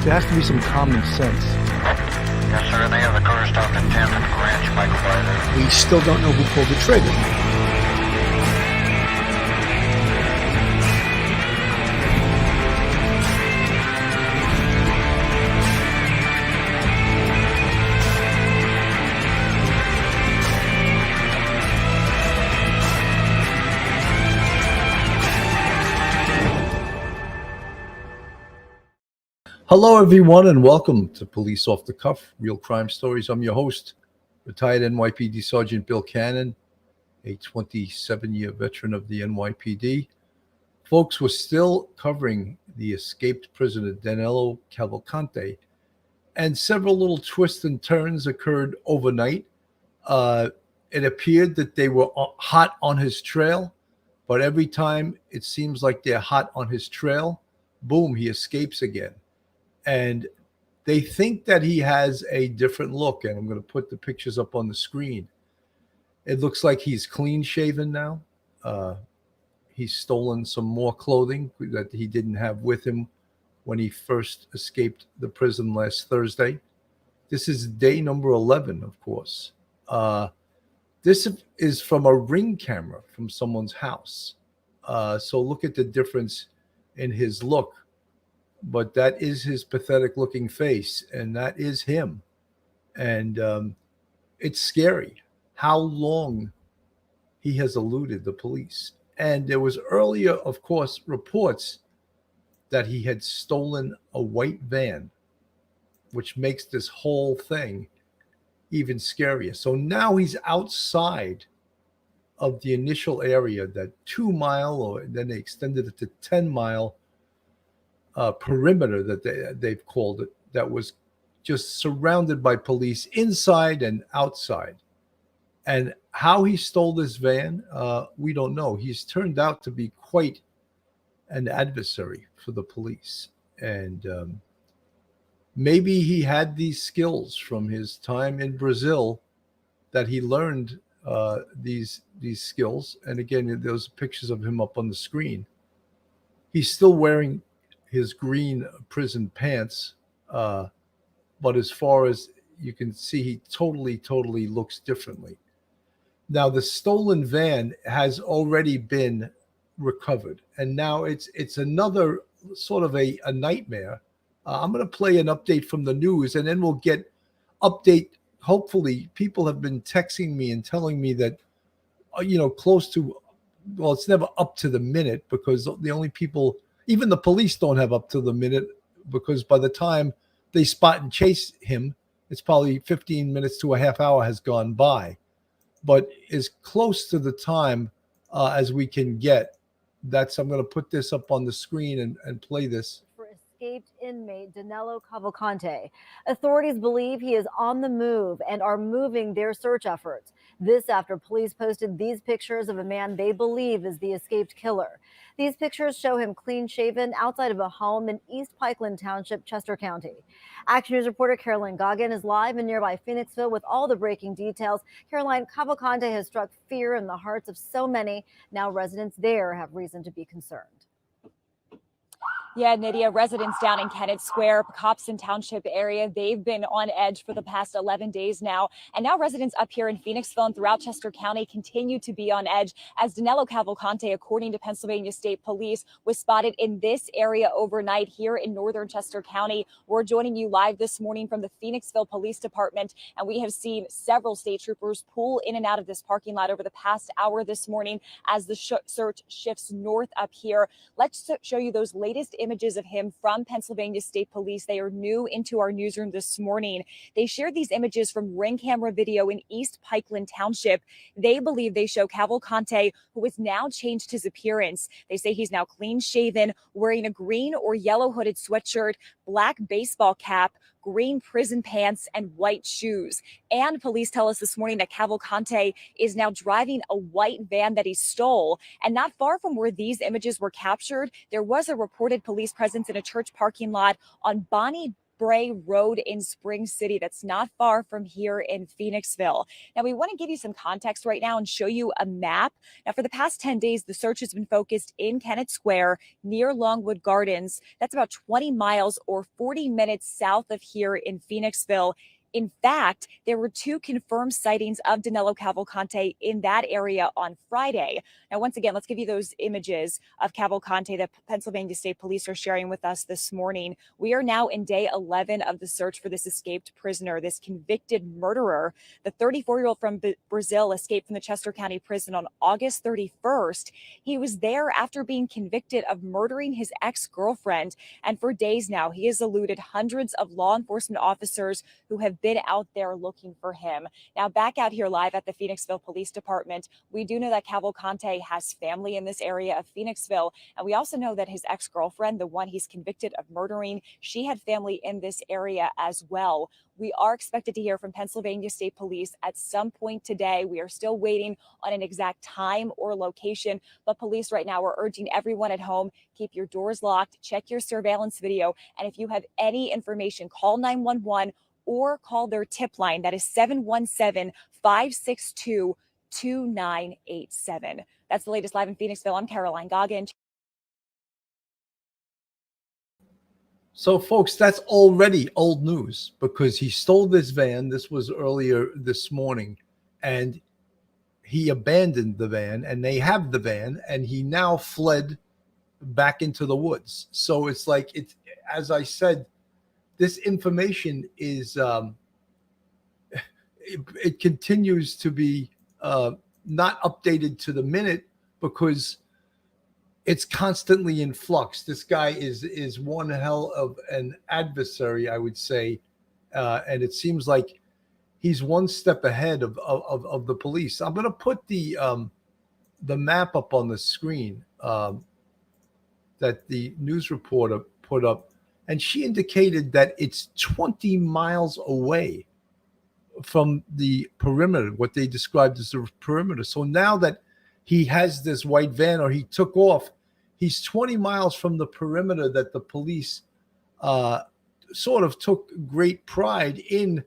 There has to be some common sense. Yes, sir. They have the car stopped at 10th and Ranch, Michael Bivens. We still don't know who pulled the trigger. Hello, everyone, and welcome to Police Off the Cuff, Real Crime Stories. I'm your host, retired NYPD Sergeant Bill Cannon, a 27-year veteran of the NYPD. Folks, we're still covering the escaped prisoner Danelo Cavalcante, and several little twists and turns occurred overnight. It appeared that they were hot on his trail, but every time it seems like they're hot on his trail, boom, he escapes again. And they think that he has a different look, and I'm going to put the pictures up on the screen. It looks like he's clean shaven now. He's stolen some more clothing that he didn't have with him when he first escaped the prison last Thursday. This is day number 11, of course. This is from a Ring camera from someone's house. So look at the difference in his look. But that is his pathetic looking face, and that is him. And it's scary how long he has eluded the police. And there was earlier, of course, reports that he had stolen a white van, which makes this whole thing even scarier. So now he's outside of the initial area, that 2 mile, or then they extended it to 10-mile perimeter that they've called it, that was just surrounded by police inside and outside. And how he stole this van, we don't know. He's turned out to be quite an adversary for the police. And maybe he had these skills from his time in Brazil, that he learned these skills. And again, those pictures of him up on the screen. He's still wearing his green prison pants, but as far as you can see, he totally looks differently. Now, the stolen van has already been recovered, and now it's another sort of a nightmare. I'm going to play an update from the news, and then we'll get update. Hopefully, people have been texting me and telling me that, close to, well, it's never up to the minute, because the only people, even the police, don't have up to the minute, because by the time they spot and chase him, it's probably 15 minutes to a half hour has gone by. But as close to the time as we can get, I'm going to put this up on the screen and play this. For escaped inmate Danelo Cavalcante. Authorities believe he is on the move and are moving their search efforts. This after police posted these pictures of a man they believe is the escaped killer. These pictures show him clean shaven outside of a home in East Pikeland Township, Chester County. Action News reporter Caroline Goggin is live in nearby Phoenixville with all the breaking details. Caroline, Cavalcante has struck fear in the hearts of so many. Now residents there have reason to be concerned. Yeah, Nydia, residents down in Kennett Square, Copson Township area, they've been on edge for the past 11 days now. And now residents up here in Phoenixville and throughout Chester County continue to be on edge as Danelo Cavalcante, according to Pennsylvania State Police, was spotted in this area overnight here in northern Chester County. We're joining you live this morning from the Phoenixville Police Department, and we have seen several state troopers pull in and out of this parking lot over the past hour this morning as the search shifts north up here. Let's show you those latest images of him from Pennsylvania State Police. They are new into our newsroom this morning. They shared these images from Ring camera video in East Pikeland Township. They believe they show Cavalcante, who has now changed his appearance. They say he's now clean shaven, wearing a green or yellow hooded sweatshirt, black baseball cap, green prison pants, and white shoes. And police tell us this morning that Cavalcante is now driving a white van that he stole. And not far from where these images were captured, there was a reported police presence in a church parking lot on Bonnie Spray Road in Spring City. That's not far from here in Phoenixville. Now, we want to give you some context right now and show you a map. Now, for the past 10 days, the search has been focused in Kennett Square near Longwood Gardens. That's about 20 miles or 40 minutes south of here in Phoenixville. In fact, there were 2 confirmed sightings of Danelo Cavalcante in that area on Friday. Now, once again, let's give you those images of Cavalcante that Pennsylvania State Police are sharing with us this morning. We are now in day 11 of the search for this escaped prisoner, this convicted murderer. The 34-year-old from Brazil escaped from the Chester County Prison on August 31st. He was there after being convicted of murdering his ex-girlfriend. And for days now, he has eluded hundreds of law enforcement officers who have been out there looking for him. Now, back out here live at the Phoenixville Police Department, we do know that Cavalcante has family in this area of Phoenixville. And we also know that his ex-girlfriend, the one he's convicted of murdering, she had family in this area as well. We are expected to hear from Pennsylvania State Police at some point today. We are still waiting on an exact time or location, but police right now are urging everyone at home, keep your doors locked, check your surveillance video, and if you have any information, call 911 or call their tip line. That is 717-562-2987. That's the latest live in Phoenixville. I'm Caroline Goggin. So, folks, that's already old news because he stole this van. This was earlier this morning, and he abandoned the van, and they have the van, and he now fled back into the woods. So it's like, it's, as I said, this information is it continues to be not updated to the minute because it's constantly in flux. This guy is one hell of an adversary, I would say, and it seems like he's one step ahead of the police. I'm going to put the map up on the screen that the news reporter put up. And she indicated that it's 20 miles away from the perimeter, what they described as the perimeter. So now that he has this white van, or he took off, he's 20 miles from the perimeter that the police sort of took great pride in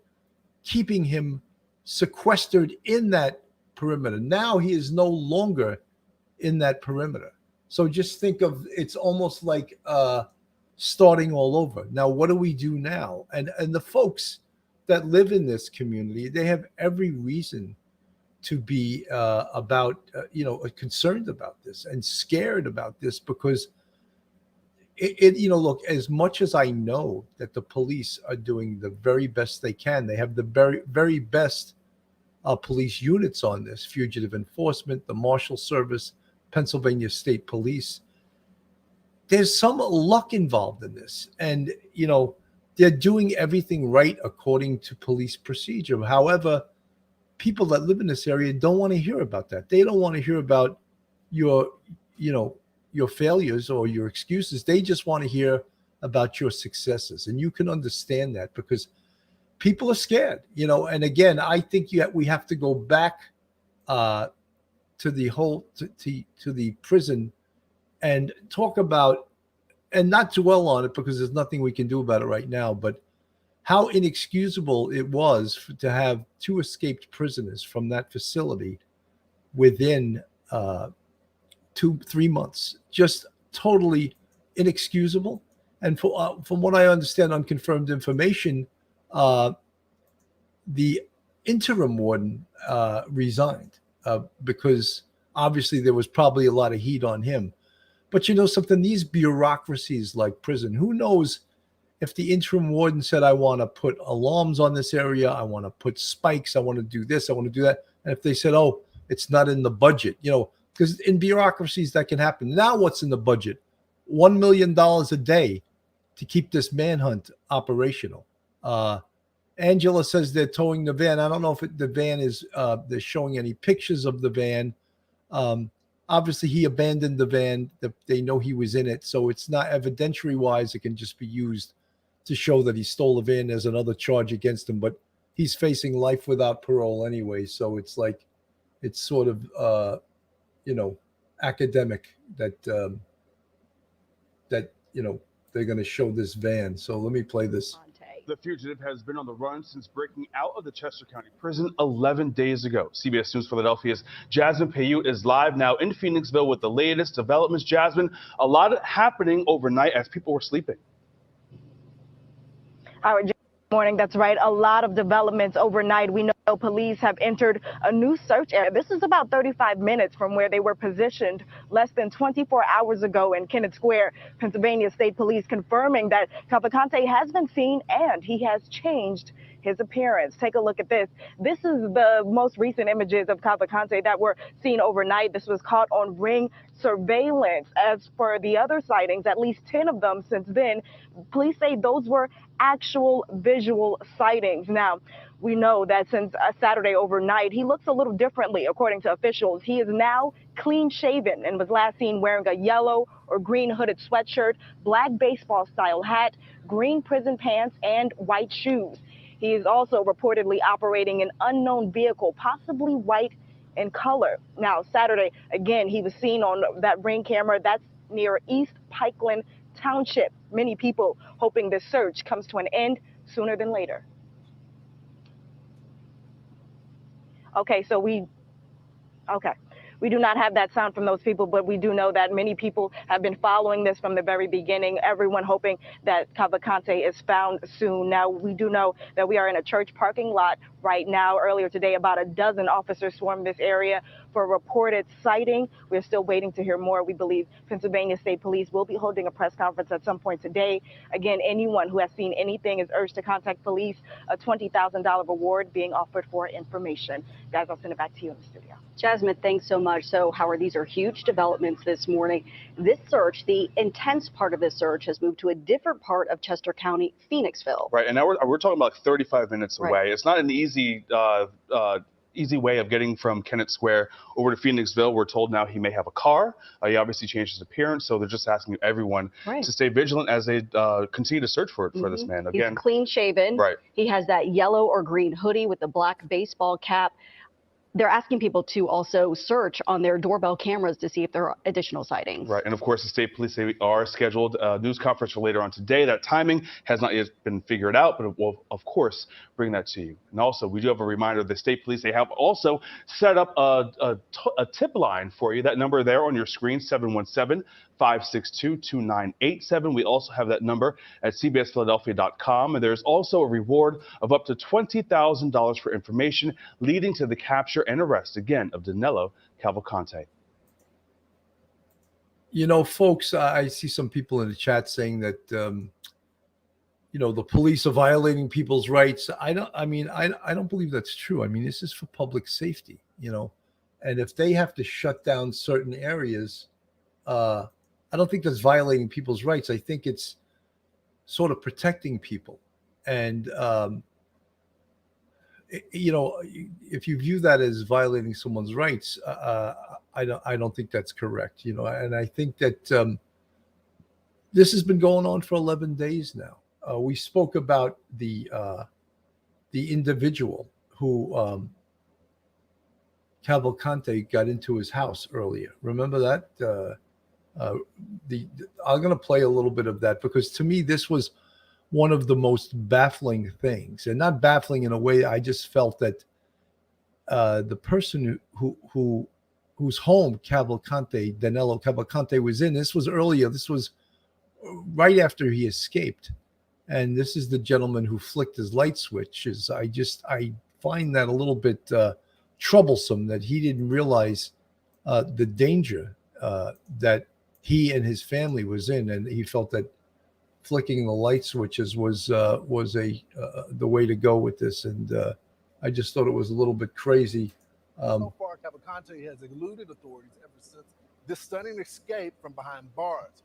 keeping him sequestered in that perimeter. Now he is no longer in that perimeter. So just think of, it's almost like starting all over. Now, what do we do now? And the folks that live in this community, they have every reason to be concerned about this and scared about this, because look, as much as I know that the police are doing the very best they can, they have the very, very best police units on this, fugitive enforcement, the Marshal Service, Pennsylvania State Police. There's some luck involved in this. And, they're doing everything right according to police procedure. However, people that live in this area don't want to hear about that. They don't want to hear about your failures or your excuses. They just want to hear about your successes. And you can understand that because people are scared, and again, I think we have to go back to the prison and talk about, and not dwell on it because there's nothing we can do about it right now, but how inexcusable it was to have 2 escaped prisoners from that facility within 2-3 months. Just totally inexcusable. And from what I understand, unconfirmed information, the interim warden resigned because obviously there was probably a lot of heat on him. But something, these bureaucracies like prison, who knows if the interim warden said, I want to put alarms on this area, I want to put spikes, I want to do this, I want to do that. And if they said, oh, it's not in the budget, because in bureaucracies that can happen. Now what's in the budget? $1 million a day to keep this manhunt operational. Angela says they're towing the van. I don't know if the van is, they're showing any pictures of the van. Obviously, he abandoned the van. They know he was in it. So it's not evidentiary-wise. It can just be used to show that he stole the van. There's another charge against him. But he's facing life without parole anyway. So it's like, it's sort of, academic that they're going to show this van. So let me play this. The fugitive has been on the run since breaking out of the Chester County Prison 11 days ago. CBS News Philadelphia's Jasmine Payute is live now in Phoenixville with the latest developments. Jasmine, a lot happening overnight as people were sleeping. Howard, good morning. That's right. A lot of developments overnight. We know police have entered a new search area. This is about 35 minutes from where they were positioned less than 24 hours ago in Kennett Square. Pennsylvania State Police confirming that Cavalcante has been seen and he has changed his appearance. Take a look at this. This is the most recent images of Cavalcante that were seen overnight. This was caught on Ring surveillance. As for the other sightings, at least 10 of them since then, police say those were actual visual sightings. Now, we know that since Saturday overnight, he looks a little differently, according to officials. He is now clean shaven and was last seen wearing a yellow or green hooded sweatshirt, black baseball style hat, green prison pants, and white shoes. He is also reportedly operating an unknown vehicle, possibly white in color. Now, Saturday, again, he was seen on that Ring camera. That's near East Pikeland Township. Many people hoping this search comes to an end sooner than later. Okay, so we do not have that sound from those people, but we do know that many people have been following this from the very beginning, everyone hoping that Cavalcante is found soon. Now, we do know that we are in a church parking lot right now. Earlier today, about a dozen officers swarmed this area for a reported sighting. We're still waiting to hear more. We believe Pennsylvania State Police will be holding a press conference at some point today. Again, anyone who has seen anything is urged to contact police. A $20,000 reward being offered for information. Guys, I'll send it back to you in the studio. Jasmine, thanks so much. So, Howard, these are huge developments this morning. This search, the intense part of this search, has moved to a different part of Chester County, Phoenixville. Right, and now we're talking about like 35 minutes away. Right. It's not an easy way of getting from Kennett Square over to Phoenixville. We're told now he may have a car. He obviously changed his appearance, so they're just asking everyone to stay vigilant as they continue to search for this man. Again, he's clean shaven. Right. He has that yellow or green hoodie with the black baseball cap. They're asking people to also search on their doorbell cameras to see if there are additional sightings. Right, and of course, the state police say we are scheduled a news conference for later on today. That timing has not yet been figured out, but we'll, of course, bring that to you. And also, we do have a reminder, the state police, they have also set up a tip line for you. That number there on your screen, 717-562-2987. We also have that number at cbsphiladelphia.com. And there's also a reward of up to $20,000 for information leading to the capture and arrest, again, of Danelo Cavalcante. You know, folks, I see some people in the chat saying that, you know, the police are violating people's rights. I don't believe that's true. I mean, this is for public safety, you know, and if they have to shut down certain areas, I don't think that's violating people's rights. I think it's sort of protecting people. And, you know, if you view that as violating someone's rights, I don't think that's correct. You know, and I think that this has been going on for 11 days now. We spoke about the individual who Cavalcante got into his house earlier. Remember that? I'm going to play a little bit of that because to me this was one of the most baffling things, and not baffling in a way. I just felt that the person whose home Cavalcante, Danelo Cavalcante, was in. This was earlier. This was right after he escaped, and this is the gentleman who flicked his light switches. I find that a little bit troublesome that he didn't realize the danger that he and his family was in, and he felt that flicking the light switches was the way to go with this. And I just thought it was a little bit crazy. So far, Cavalcante has eluded authorities ever since this stunning escape from behind bars.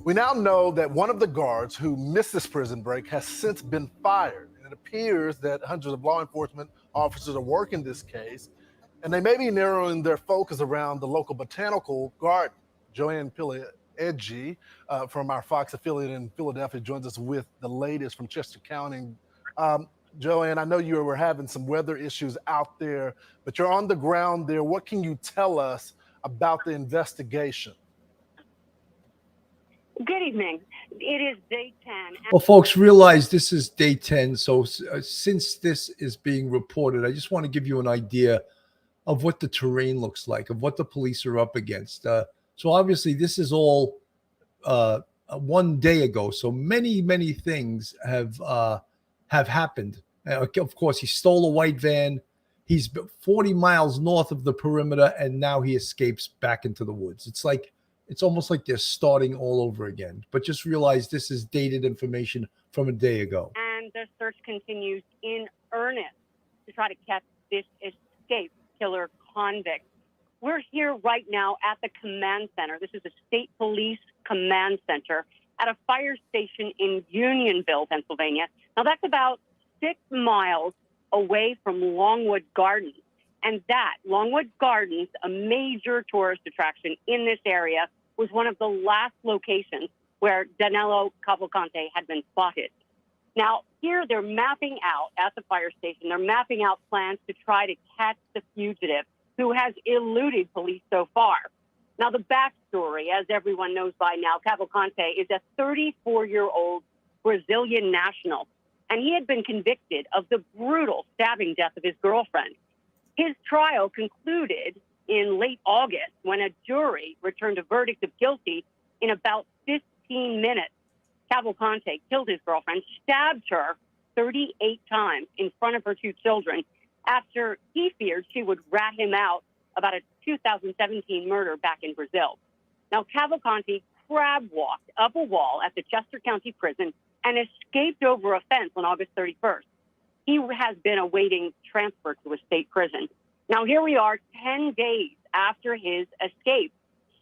We now know that one of the guards who missed this prison break has since been fired. And it appears that hundreds of law enforcement officers are working this case, and they may be narrowing their focus around the local botanical garden. Joanne Pilieggi from our Fox affiliate in Philadelphia joins us with the latest from Chester County. Joanne, I know you were having some weather issues out there, but you're on the ground there. What can you tell us about the investigation? Good evening. It is day 10. Well, folks, realize this is day 10. So since this is being reported, I just want to give you an idea of what the terrain looks like, of what the police are up against. So obviously, this is all one day ago. So many things have happened. Of course, he stole a white van. He's 40 miles north of the perimeter, and now he escapes back into the woods. It's almost like they're starting all over again. But just realize this is dated information from a day ago. And the search continues in earnest to try to catch this escaped killer convict. We're here right now at the command center. This is the State Police Command Center at a fire station in Unionville, Pennsylvania. Now, that's about 6 miles away from Longwood Gardens. And that, Longwood Gardens, a major tourist attraction in this area, was one of the last locations where Danelo Cavalcante had been spotted. Now, here they're mapping out at the fire station, they're mapping out plans to try to catch the fugitive who has eluded police so far. Now, the backstory, as everyone knows by now, Cavalcante is a 34-year-old Brazilian national, and he had been convicted of the brutal stabbing death of his girlfriend. His trial concluded in late August when a jury returned a verdict of guilty in about 15 minutes. Cavalcante killed his girlfriend, stabbed her 38 times in front of her 2 children after he feared she would rat him out about a 2017 murder back in Brazil. Now, Cavalcante crab walked up a wall at the Chester County Prison and escaped over a fence on August 31st. He has been awaiting transfer to a state prison. Now, here we are 10 days after his escape.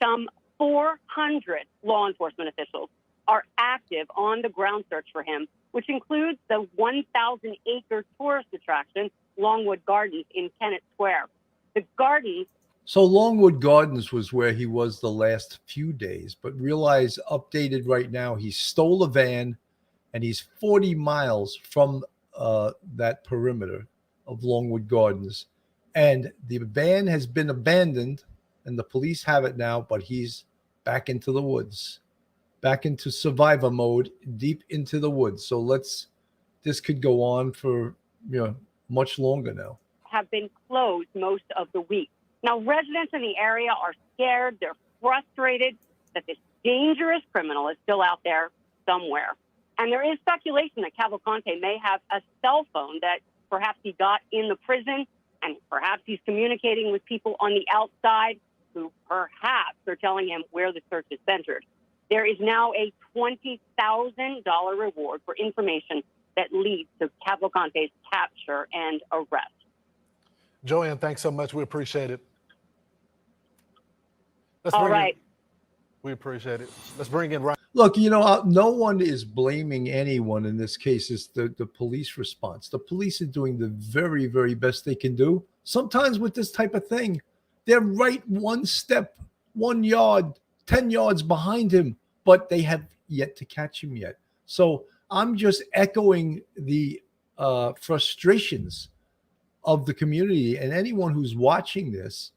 Some 400 law enforcement officials are active on the ground search for him, which includes the 1,000-acre tourist attraction, Longwood Gardens in Kennett Square. The gardens. So Longwood Gardens was where he was the last few days, but realize updated right now, he stole a van and he's 40 miles from that perimeter of Longwood Gardens. And the van has been abandoned and the police have it now, but he's back into the woods, back into survivor mode, deep into the woods. So this could go on for, much longer now. Have been closed most of the week. Now, residents in the area are scared. They're frustrated that this dangerous criminal is still out there somewhere. And there is speculation that Cavalcante may have a cell phone that perhaps he got in the prison, and perhaps he's communicating with people on the outside who perhaps are telling him where the search is centered. There is now a $20,000 reward for information that leads to Cavalcante's capture and arrest. Joanne, thanks so much. We appreciate it. All right. We appreciate it. Let's bring in Ryan. Look, no one is blaming anyone in this case. It's the police response. The police are doing the very, very best they can do. Sometimes with this type of thing, they're right 1 step, 1 yard, 10 yards behind him, but they have yet to catch him yet. So I'm just echoing the frustrations of the community and anyone who's watching this.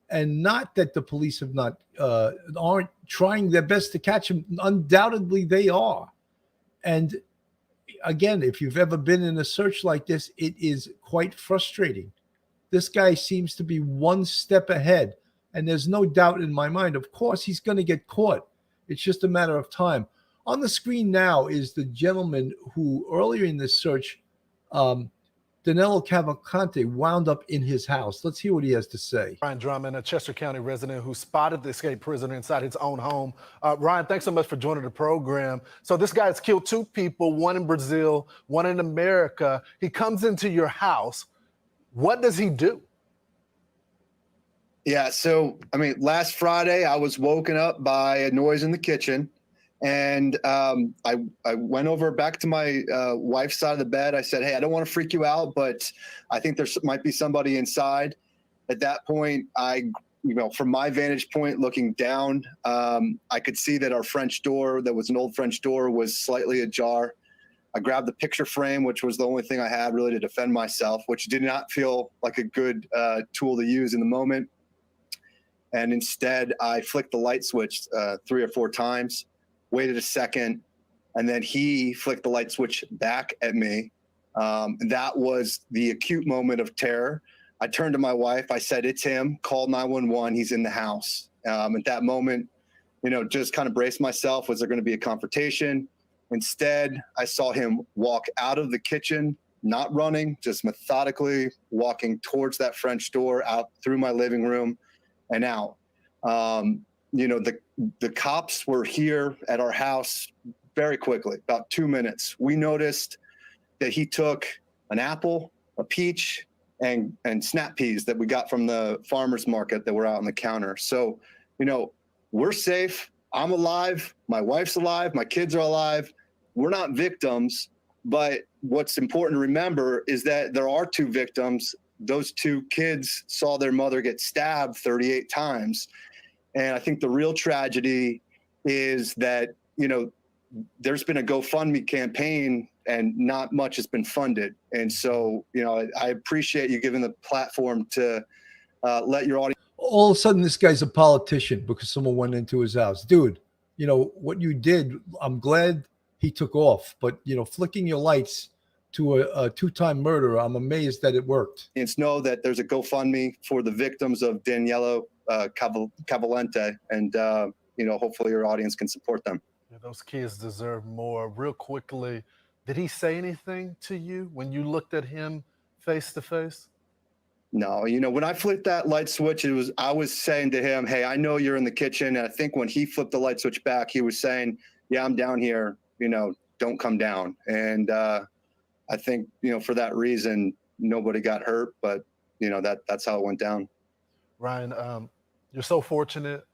And not that the police have not aren't trying their best to catch him. Undoubtedly, they are. And again, if you've ever been in a search like this, it is quite frustrating. This guy seems to be 1 step ahead, and there's no doubt in my mind. Of course, he's going to get caught. It's just a matter of time. On the screen now is the gentleman who earlier in this search, Danelo Cavalcante, wound up in his house. Let's hear what he has to say. Ryan Drummond, a Chester County resident who spotted the escaped prisoner inside his own home. Ryan, thanks so much for joining the program. So this guy has killed 2 people, 1 in Brazil, 1 in America. He comes into your house. What does he do? Yeah, so, last Friday, I was woken up by a noise in the kitchen. And I went over back to my wife's side of the bed. I said, hey, I don't want to freak you out, but I think there might be somebody inside. At that point, from my vantage point looking down, I could see that our French door, that was an old French door, was slightly ajar. I grabbed the picture frame, which was the only thing I had really to defend myself, which did not feel like a good tool to use in the moment. And instead, I flicked the light switch 3 or 4 times. waited a second, and then he flicked the light switch back at me. That was the acute moment of terror. I turned to my wife. I said, "It's him. Call 911. He's in the house." At that moment, just kind of braced myself. Was there going to be a confrontation? Instead, I saw him walk out of the kitchen, not running, just methodically walking towards that French door, out through my living room and out. The cops were here at our house very quickly, about 2 minutes. We noticed that he took an apple, a peach, and snap peas that we got from the farmer's market that were out on the counter. So, we're safe. I'm alive. My wife's alive. My kids are alive. We're not victims. But what's important to remember is that there are 2 victims. Those 2 kids saw their mother get stabbed 38 times. And I think the real tragedy is that, there's been a GoFundMe campaign and not much has been funded. And so, I appreciate you giving the platform to let your audience. All of a sudden, this guy's a politician because someone went into his house. Dude, what you did, I'm glad he took off. But, flicking your lights to a 2-time murderer, I'm amazed that it worked. And know that there's a GoFundMe for the victims of Danelo Cavalcante. And, hopefully your audience can support them. Those kids deserve more. Real quickly, did he say anything to you when you looked at him face to face? No, when I flipped that light switch, I was saying to him, "Hey, I know you're in the kitchen." And I think when he flipped the light switch back, he was saying, "Yeah, I'm down here, don't come down." And I think, for that reason, nobody got hurt, but that's how it went down. Ryan, you're so fortunate.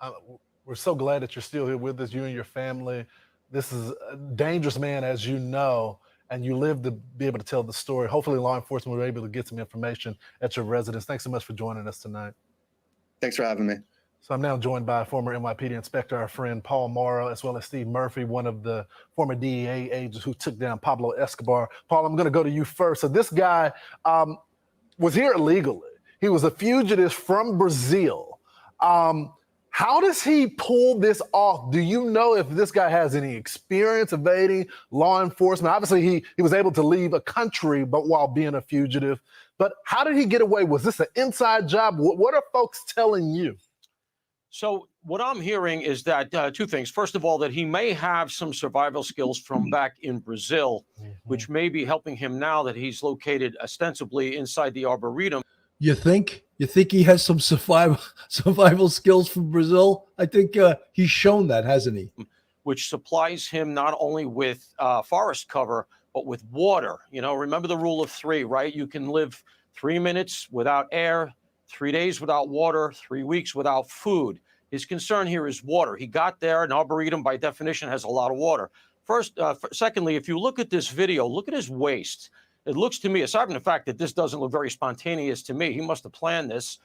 We're so glad that you're still here with us, you and your family. This is a dangerous man, as you know, and you live to be able to tell the story. Hopefully law enforcement were able to get some information at your residence. Thanks so much for joining us tonight. Thanks for having me. So I'm now joined by former NYPD inspector, our friend Paul Morrow, as well as Steve Murphy, one of the former DEA agents who took down Pablo Escobar. Paul, I'm going to go to you first. So this guy was here illegally. He was a fugitive from Brazil. How does he pull this off? Do you know if this guy has any experience evading law enforcement? Obviously, he was able to leave a country, but while being a fugitive. But how did he get away? Was this an inside job? What are folks telling you? So what I'm hearing is that 2 things. First of all, that he may have some survival skills from back in Brazil, which may be helping him now that he's located ostensibly inside the Arboretum. You think he has some survival skills from Brazil? I think he's shown that, hasn't he? Which supplies him not only with forest cover, but with water. Remember the rule of 3, right? You can live 3 minutes without air, 3 days without water, 3 weeks without food. His concern here is water. He got there. An arboretum, by definition, has a lot of water. Secondly, if you look at this video, look at his waist. It looks to me, aside from the fact that this doesn't look very spontaneous to me, he must have planned this.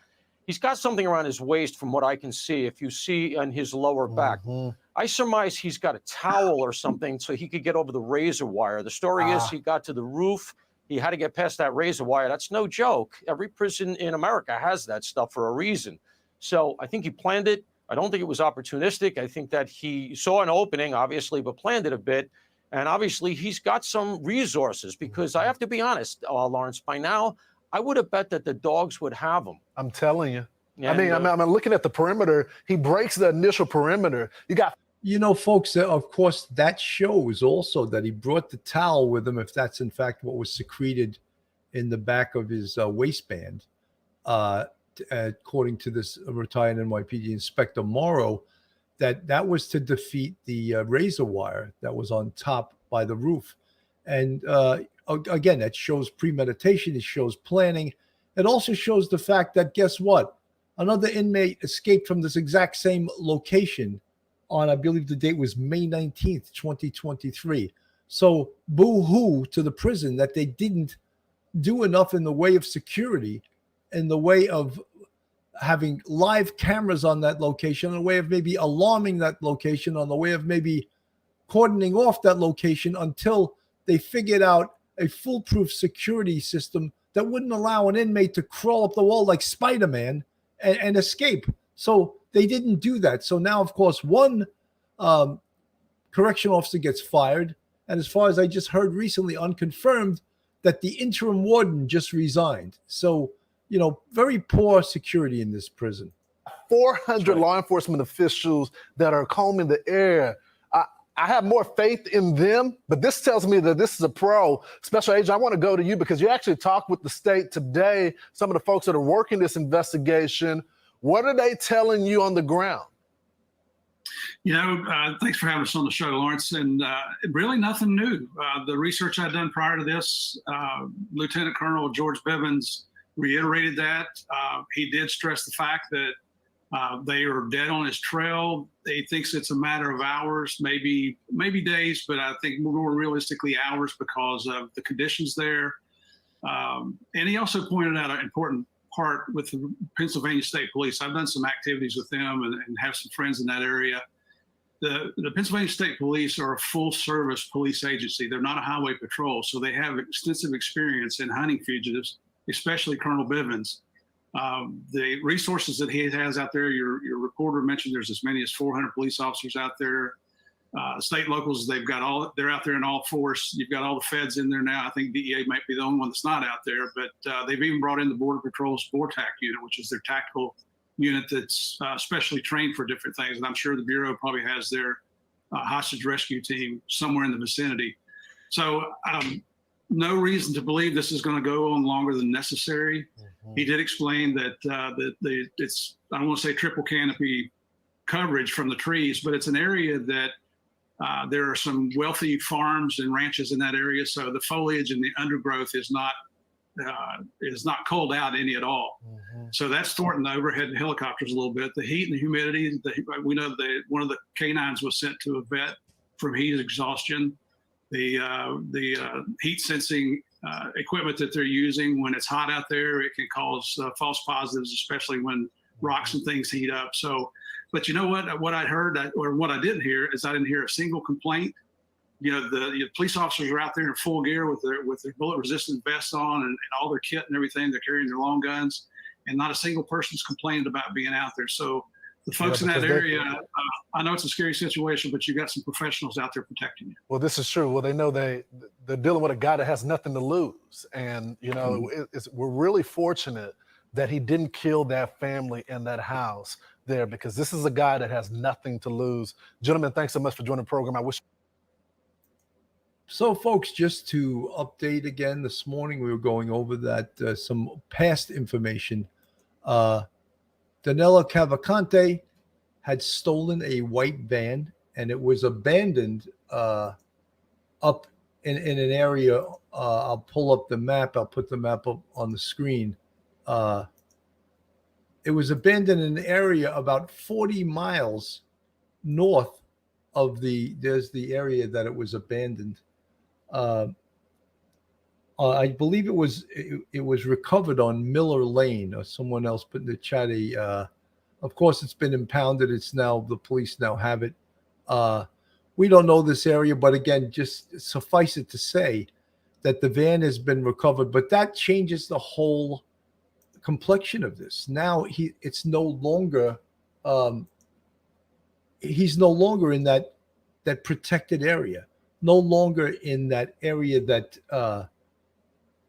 He's got something around his waist from what I can see. If you see on his lower back, I surmise he's got a towel or something so he could get over the razor wire. The story is he got to the roof. He had to get past that razor wire. That's no joke. Every prison in America has that stuff for a reason. So I think he planned it. I don't think it was opportunistic. I think that he saw an opening, obviously, but planned it a bit. And obviously, he's got some resources because I have to be honest, Lawrence, by now, I would have bet that the dogs would have him. I'm telling you. I'm looking at the perimeter. He breaks the initial perimeter. You got. Folks, of course, that shows also that he brought the towel with him, if that's in fact what was secreted in the back of his waistband, according to this retired NYPD Inspector Morrow. That was to defeat the razor wire that was on top by the roof. And again, that shows premeditation. It shows planning. It also shows the fact that, guess what? Another inmate escaped from this exact same location on, I believe the date was May 19th, 2023. So boo-hoo to the prison that they didn't do enough in the way of security, in the way of having live cameras on that location, in the way of maybe alarming that location, on the way of maybe cordoning off that location until they figured out a foolproof security system that wouldn't allow an inmate to crawl up the wall like Spider-Man and escape. So they didn't do that. So now, of course, one correction officer gets fired. And as far as I just heard recently, unconfirmed, that the interim warden just resigned. So, very poor security in this prison. 400 law enforcement officials that are combing the air. I have more faith in them, but this tells me that this is a pro. Special Agent, I want to go to you because you actually talked with the state today, some of the folks that are working this investigation. What are they telling you on the ground? Thanks for having us on the show, Lawrence. And really nothing new. The research I'd done prior to this, Lieutenant Colonel George Bivens reiterated that. He did stress the fact that they are dead on his trail. He thinks it's a matter of hours, maybe days, but I think more realistically hours because of the conditions there. And he also pointed out an important part with the Pennsylvania State Police. I've done some activities with them and have some friends in that area. The Pennsylvania State Police are a full-service police agency. They're not a highway patrol, so they have extensive experience in hunting fugitives, especially Colonel Bivens. The resources that he has out there, your reporter mentioned there's as many as 400 police officers out there. State locals, they're out there in all force. You've got all the feds in there now. I think DEA might be the only one that's not out there, but they've even brought in the Border Patrol's BORTAC unit, which is their tactical unit that's specially trained for different things. And I'm sure the Bureau probably has their hostage rescue team somewhere in the vicinity. So no reason to believe this is going to go on longer than necessary. He did explain that it's, I don't want to say triple canopy coverage from the trees, but it's an area that there are some wealthy farms and ranches in that area. So the foliage and the undergrowth is not culled out any at all. So that's thwarting the overhead helicopters a little bit. The heat and the humidity, we know that one of the canines was sent to a vet from heat exhaustion. The heat sensing equipment that they're using, when it's hot out there, it can cause false positives, especially when rocks and things heat up. So, but you know what I heard, or what I didn't hear, is I didn't hear a single complaint. The police officers are out there in full gear with their bullet resistant vests on and all their kit and everything. They're carrying their long guns, and not a single person's complained about being out there. So the folks in that area, I know it's a scary situation, but you got some professionals out there protecting you. Well, this is true. Well, they know they're dealing with a guy that has nothing to lose. And, we're really fortunate that he didn't kill that family in that house there, because this is a guy that has nothing to lose. Gentlemen, thanks so much for joining the program. I wish. So, folks, just to update again, this morning we were going over that some past information. Danelo Cavalcante had stolen a white van, and it was abandoned up in an area. I'll pull up the map. I'll put the map up on the screen. It was abandoned in an area about 40 miles north of there's the area that it was abandoned. I believe it was recovered on Miller Lane, or someone else put in the chat. Of course, it's been impounded. The police now have it. We don't know this area, but again, just suffice it to say that the van has been recovered. But that changes the whole complexion of this. Now it's no longer he's no longer in that protected area, no longer in that area that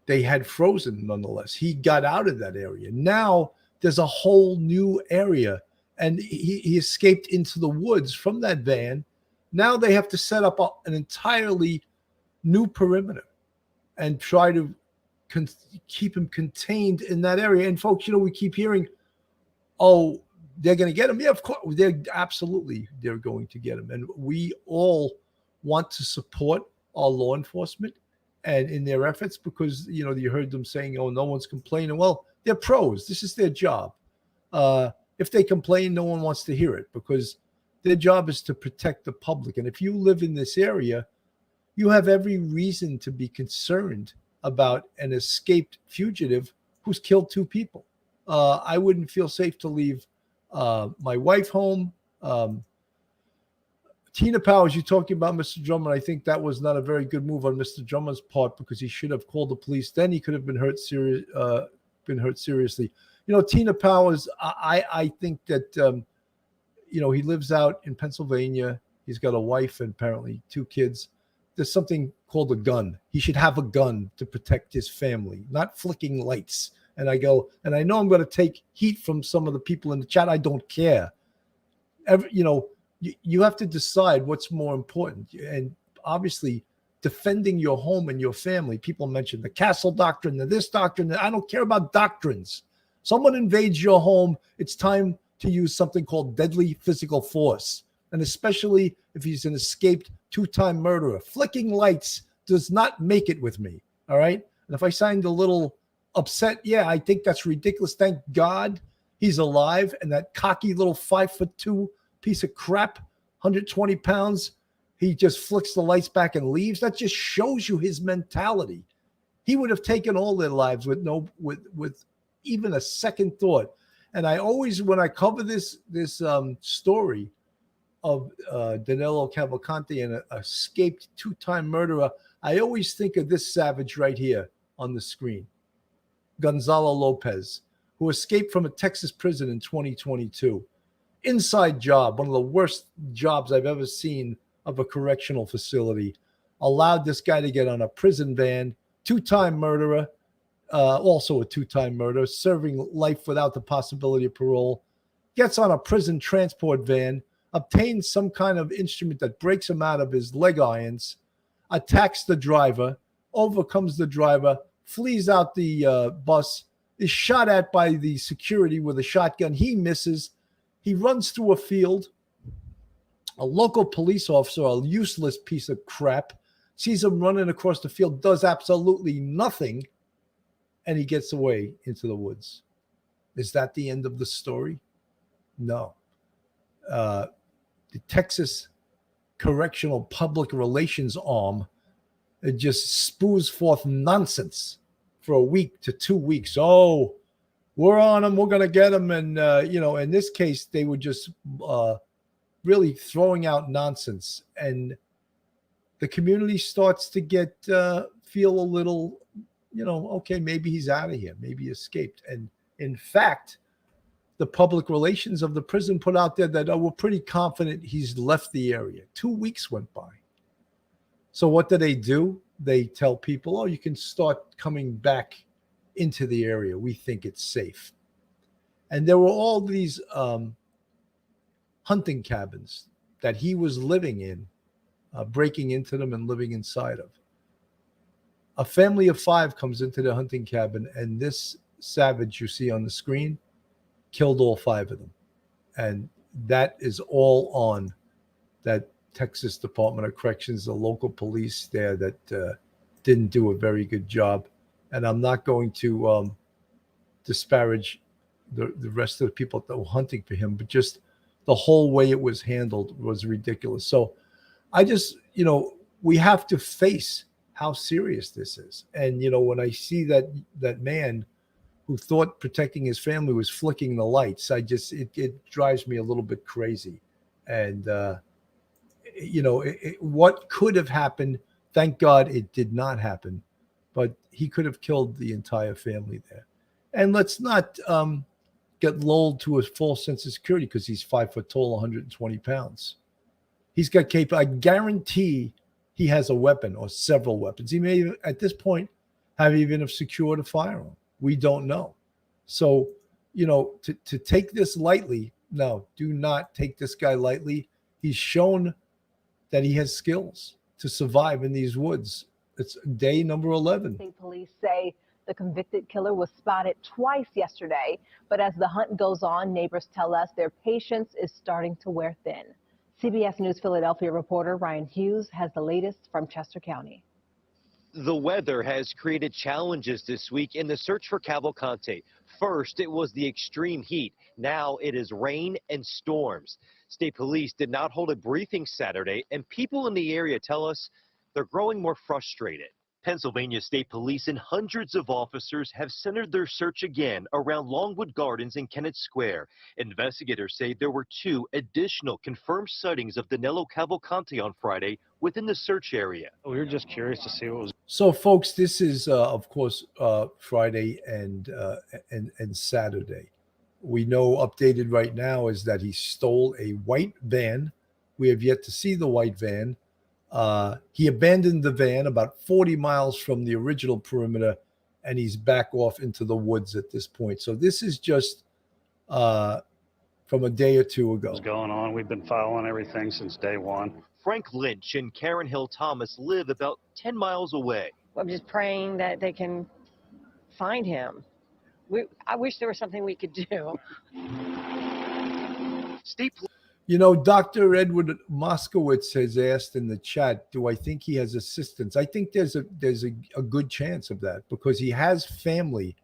they had frozen. Nonetheless, he got out of that area. Now there's a whole new area, and he escaped into the woods from that van. Now they have to set up an entirely new perimeter and try to keep him contained in that area. And folks, we keep hearing, oh, they're going to get him. Yeah, of course, they're going to get him. And we all want to support our law enforcement and in their efforts, because, you heard them saying, oh, no one's complaining. Well, they're pros. This is their job. If they complain, no one wants to hear it, because their job is to protect the public. And if you live in this area, you have every reason to be concerned about an escaped fugitive who's killed 2 people. I wouldn't feel safe to leave my wife home. Tina Powers, you talking about Mr. Drummond. I think that was not a very good move on Mr. Drummond's part, because he should have called the police. Then he could have been hurt seriously. Tina Powers, I think that, he lives out in Pennsylvania. He's got a wife and apparently 2 kids. There's something called a gun. He should have a gun to protect his family, not flicking lights. And I go, and I know I'm going to take heat from some of the people in the chat. I don't care. You have to decide what's more important. And obviously, defending your home and your family. People mention the castle doctrine, this doctrine. I don't care about doctrines. Someone invades your home, it's time to use something called deadly physical force. And especially if he's an escaped 2-time murderer. Flicking lights does not make it with me. All right. And if I sound a little upset, yeah, I think that's ridiculous. Thank God he's alive. And that cocky little 5'2" piece of crap, 120 pounds, he just flicks the lights back and leaves. That just shows you his mentality. He would have taken all their lives with even a second thought. And I always, when I cover this story of Danelo Cavalcante and an escaped 2-time murderer, I always think of this savage right here on the screen, Gonzalo Lopez, who escaped from a Texas prison in 2022. Inside job, one of the worst jobs I've ever seen of a correctional facility, allowed this guy to get on a prison van, 2-time murderer, also a 2-time murderer, serving life without the possibility of parole, gets on a prison transport van, obtains some kind of instrument that breaks him out of his leg irons, attacks the driver, overcomes the driver, flees out the bus, is shot at by the security with a shotgun. He misses. He runs through a field. A local police officer, a useless piece of crap, sees him running across the field, does absolutely nothing, and he gets away into the woods. Is that the end of the story? No. The Texas Correctional Public Relations Arm, it just spews forth nonsense for a week to 2 weeks. Oh, we're on him. We're going to get him. And, in this case, they were just really throwing out nonsense. And the community starts to feel a little, okay, maybe he's out of here. Maybe he escaped. And in fact, the public relations of the prison put out there that we're pretty confident he's left the area. 2 weeks went by. So what do? They tell people, oh, you can start coming back into the area. We think it's safe. And there were all these hunting cabins that he was living in, breaking into them and living inside of. A family of 5 comes into the hunting cabin, and this savage you see on the screen killed all 5 of them. And that is all on that Texas Department of Corrections, the local police there that didn't do a very good job. And I'm not going to disparage the rest of the people that were hunting for him, but just the whole way it was handled was ridiculous. So I just, we have to face how serious this is. And, when I see that man who thought protecting his family was flicking the lights, it drives me a little bit crazy. And, what could have happened, thank God it did not happen, but he could have killed the entire family there. And let's not get lulled to a false sense of security because he's 5 foot tall, 120 pounds. He's got I guarantee he has a weapon or several weapons. He may, at this point, have even have secured a firearm. We don't know. So, to take this lightly, no, do not take this guy lightly. He's shown that he has skills to survive in these woods. It's day number 11. State police say the convicted killer was spotted twice yesterday, but as the hunt goes on, neighbors tell us their patience is starting to wear thin. CBS News Philadelphia reporter Ryan Hughes has the latest from Chester County. The weather has created challenges this week in the search for Cavalcante. First, it was the extreme heat. Now it is rain and storms. State police did not hold a briefing Saturday, and people in the area tell us they're growing more frustrated. Pennsylvania State Police and hundreds of officers have centered their search again around Longwood Gardens and Kennett Square. Investigators say there were 2 additional confirmed sightings of Danelo Cavalcante on Friday within the search area. We were just curious to see what was. So, folks, this is, of course, Friday and Saturday. We know updated right now is that he stole a white van We have yet to see the white van. He abandoned the van about 40 miles from the original perimeter, and he's back off into the woods at this point. So this is just from a day or two ago. What's going on? We've been following everything since day one. Frank Lynch and Karen Hill Thomas live about 10 miles away. I'm just praying that they can find him. I wish there was something we could do. You know, Dr. Edward Moskowitz has asked in the chat, do I think he has assistance? I think there's a good chance of that because he has family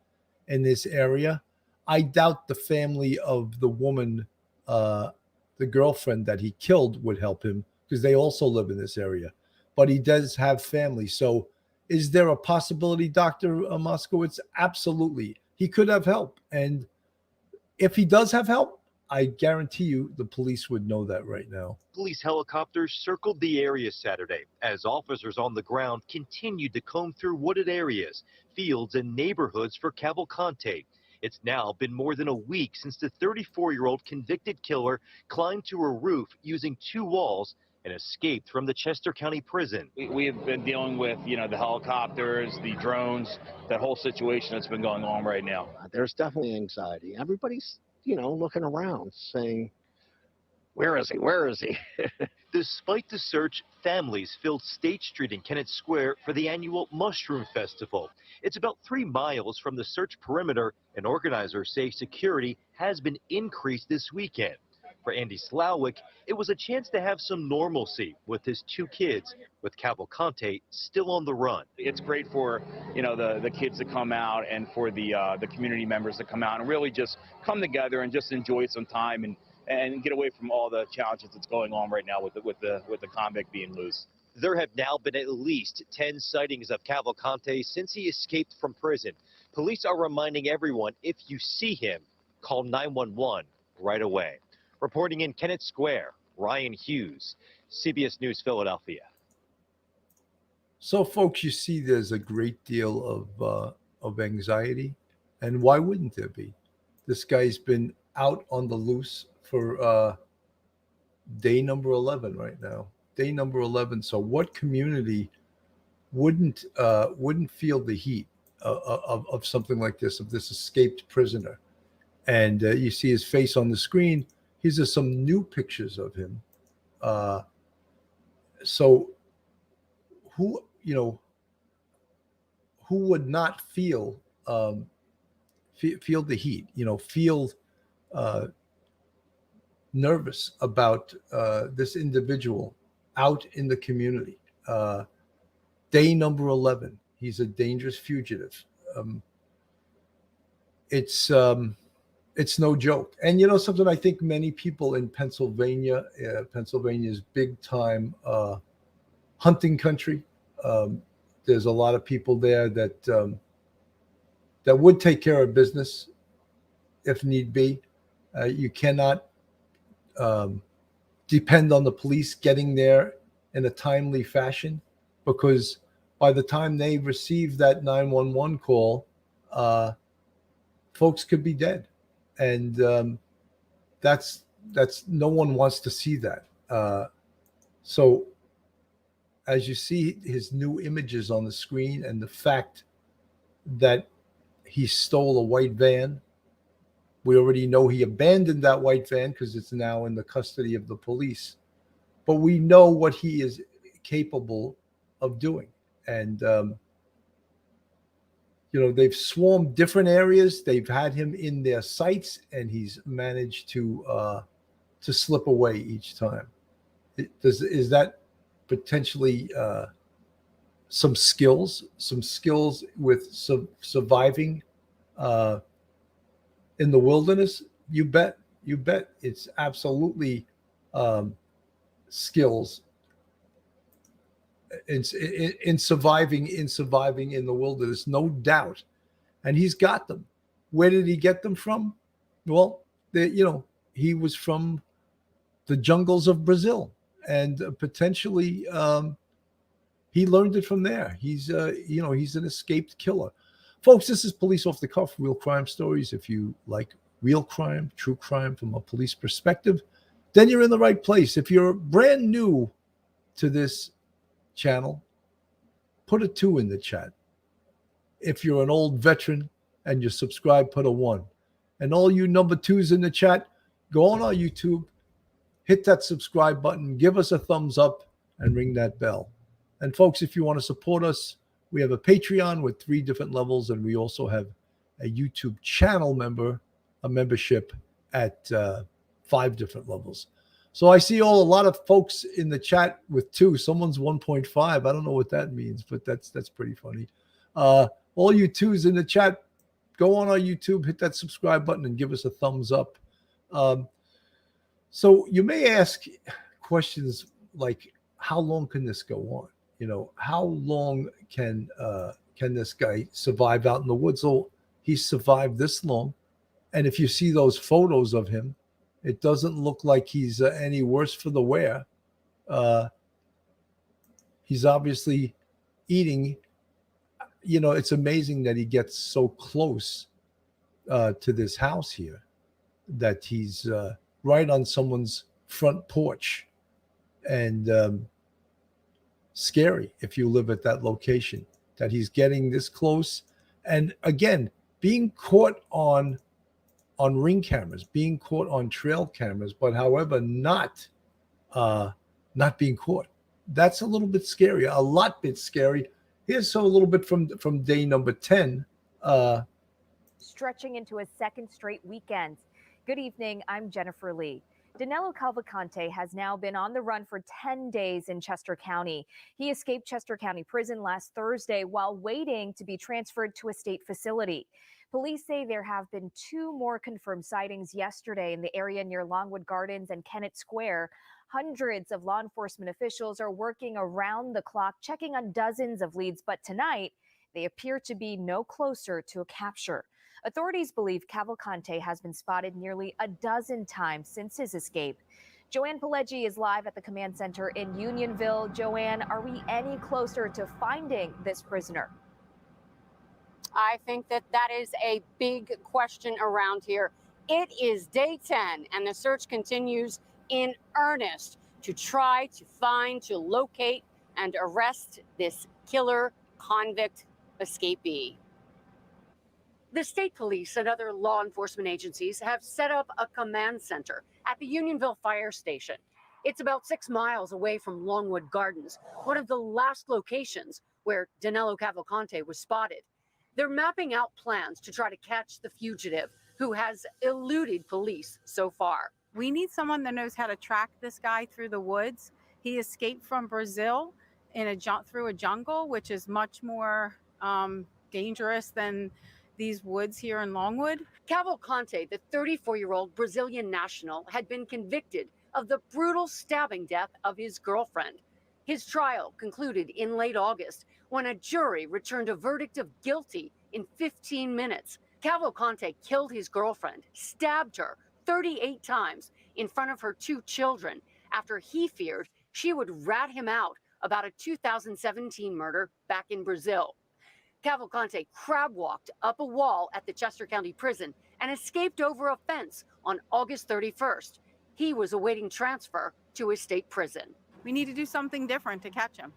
in this area. I doubt the family of the woman, the girlfriend that he killed would help him because they also live in this area. But he does have family. So is there a possibility, Dr. Moskowitz? Absolutely. He could have help. And if he does have help, I guarantee you the police would know that right now. Police helicopters circled the area Saturday as officers on the ground continued to comb through wooded areas, fields, and neighborhoods for Cavalcante. It's now been more than a week since the 34-year-old convicted killer climbed to a roof using 2 walls and escaped from the Chester County prison. We have been dealing with, the helicopters, the drones, that whole situation that's been going on right now. There's definitely anxiety. Everybody's, looking around saying, where is he? Where is he? Despite the search, families filled State Street in Kennett Square for the annual Mushroom Festival. It's about 3 miles from the search perimeter, and organizers say security has been increased this weekend. For Andy Slawick, it was a chance to have some normalcy with his 2 kids, with Cavalcante still on the run. It's great for, the kids to come out and for the community members to come out and really just come together and just enjoy some time and get away from all the challenges that's going on right now with the convict being loose. There have now been at least 10 sightings of Cavalcante since he escaped from prison. Police are reminding everyone, if you see him, call 911 right away. Reporting in Kennett Square, Ryan Hughes, CBS News Philadelphia. So, folks, you see there's a great deal of anxiety. And why wouldn't there be? This guy's been out on the loose for day number 11 right now. Day number 11. So what community wouldn't feel the heat of something like this, of this escaped prisoner? And you see his face on the screen. These are some new pictures of him. So who would not feel the heat, feel nervous about this individual out in the community? Day number 11, he's a dangerous fugitive. It's no joke. And something, I think many people in Pennsylvania, Pennsylvania's big time hunting country. There's a lot of people there that would take care of business if need be. You cannot depend on the police getting there in a timely fashion, because by the time they receive that 911 call, folks could be dead. And that's no one wants to see that. So as you see his new images on the screen, and the fact that he stole a white van, we already know he abandoned that white van because it's now in the custody of the police. But we know what he is capable of doing. And they've swarmed different areas. They've had him in their sights, and he's managed to slip away each time. Is that potentially some skills with surviving in the wilderness? You bet. It's absolutely skills in surviving in the wilderness, no doubt. And he's got them. Where did he get them from? Well, he was from the jungles of Brazil, and potentially he learned it from there. He's an escaped killer. Folks, this is Police Off the Cuff, real crime stories. If you like real crime, true crime from a police perspective, then you're in the right place. If you're brand new to this channel, put a 2 in the chat. If you're an old veteran and you're subscribed, put a 1. And all you number 2s in the chat, go on our YouTube, hit that subscribe button, give us a thumbs up, and ring that bell. And folks, if you want to support us, we have a Patreon with 3 different levels, and we also have a YouTube channel membership at 5 different levels. So I see a lot of folks in the chat with 2. Someone's 1.5. I don't know what that means, but that's pretty funny. All you 2s in the chat, go on our YouTube, hit that subscribe button, and give us a thumbs up. So you may ask questions like, how long can this go on? You know, how long can this guy survive out in the woods? So he's survived this long. And if you see those photos of him, it doesn't look like he's any worse for the wear. He's obviously eating. You know, it's amazing that he gets so close to this house here, that he's right on someone's front porch, and scary if you live at that location, that he's getting this close. And again, being caught on ring cameras, being caught on trail cameras, but however, not being caught. That's a little bit scary, a lot bit scary. Here's a little bit from day number 10. Stretching into a second straight weekend. Good evening, I'm Jennifer Lee. Danelo Cavalcante has now been on the run for 10 days in Chester County. He escaped Chester County Prison last Thursday while waiting to be transferred to a state facility. Police say there have been 2 more confirmed sightings yesterday in the area near Longwood Gardens and Kennett Square. Hundreds of law enforcement officials are working around the clock, checking on dozens of leads, but tonight they appear to be no closer to a capture. Authorities believe Cavalcante has been spotted nearly a dozen times since his escape. Joanne Pileggi is live at the command center in Unionville. Joanne, are we any closer to finding this prisoner? I think that is a big question around here. It is day 10, and the search continues in earnest to try to find, to locate, and arrest this killer convict escapee. The state police and other law enforcement agencies have set up a command center at the Unionville Fire Station. It's about 6 miles away from Longwood Gardens, one of the last locations where Danelo Cavalcante was spotted. They're mapping out plans to try to catch the fugitive who has eluded police so far. We need someone that knows how to track this guy through the woods. He escaped from Brazil through a jungle, which is much more dangerous than these woods here in Longwood. Cavalcante, the 34-year-old Brazilian national, had been convicted of the brutal stabbing death of his girlfriend. His trial concluded in late August when a jury returned a verdict of guilty in 15 minutes. Cavalcante killed his girlfriend, stabbed her 38 times in front of her 2 children after he feared she would rat him out about a 2017 murder back in Brazil. Cavalcante crab-walked up a wall at the Chester County Prison and escaped over a fence on August 31st. He was awaiting transfer to his state prison. We need to do something different to catch him.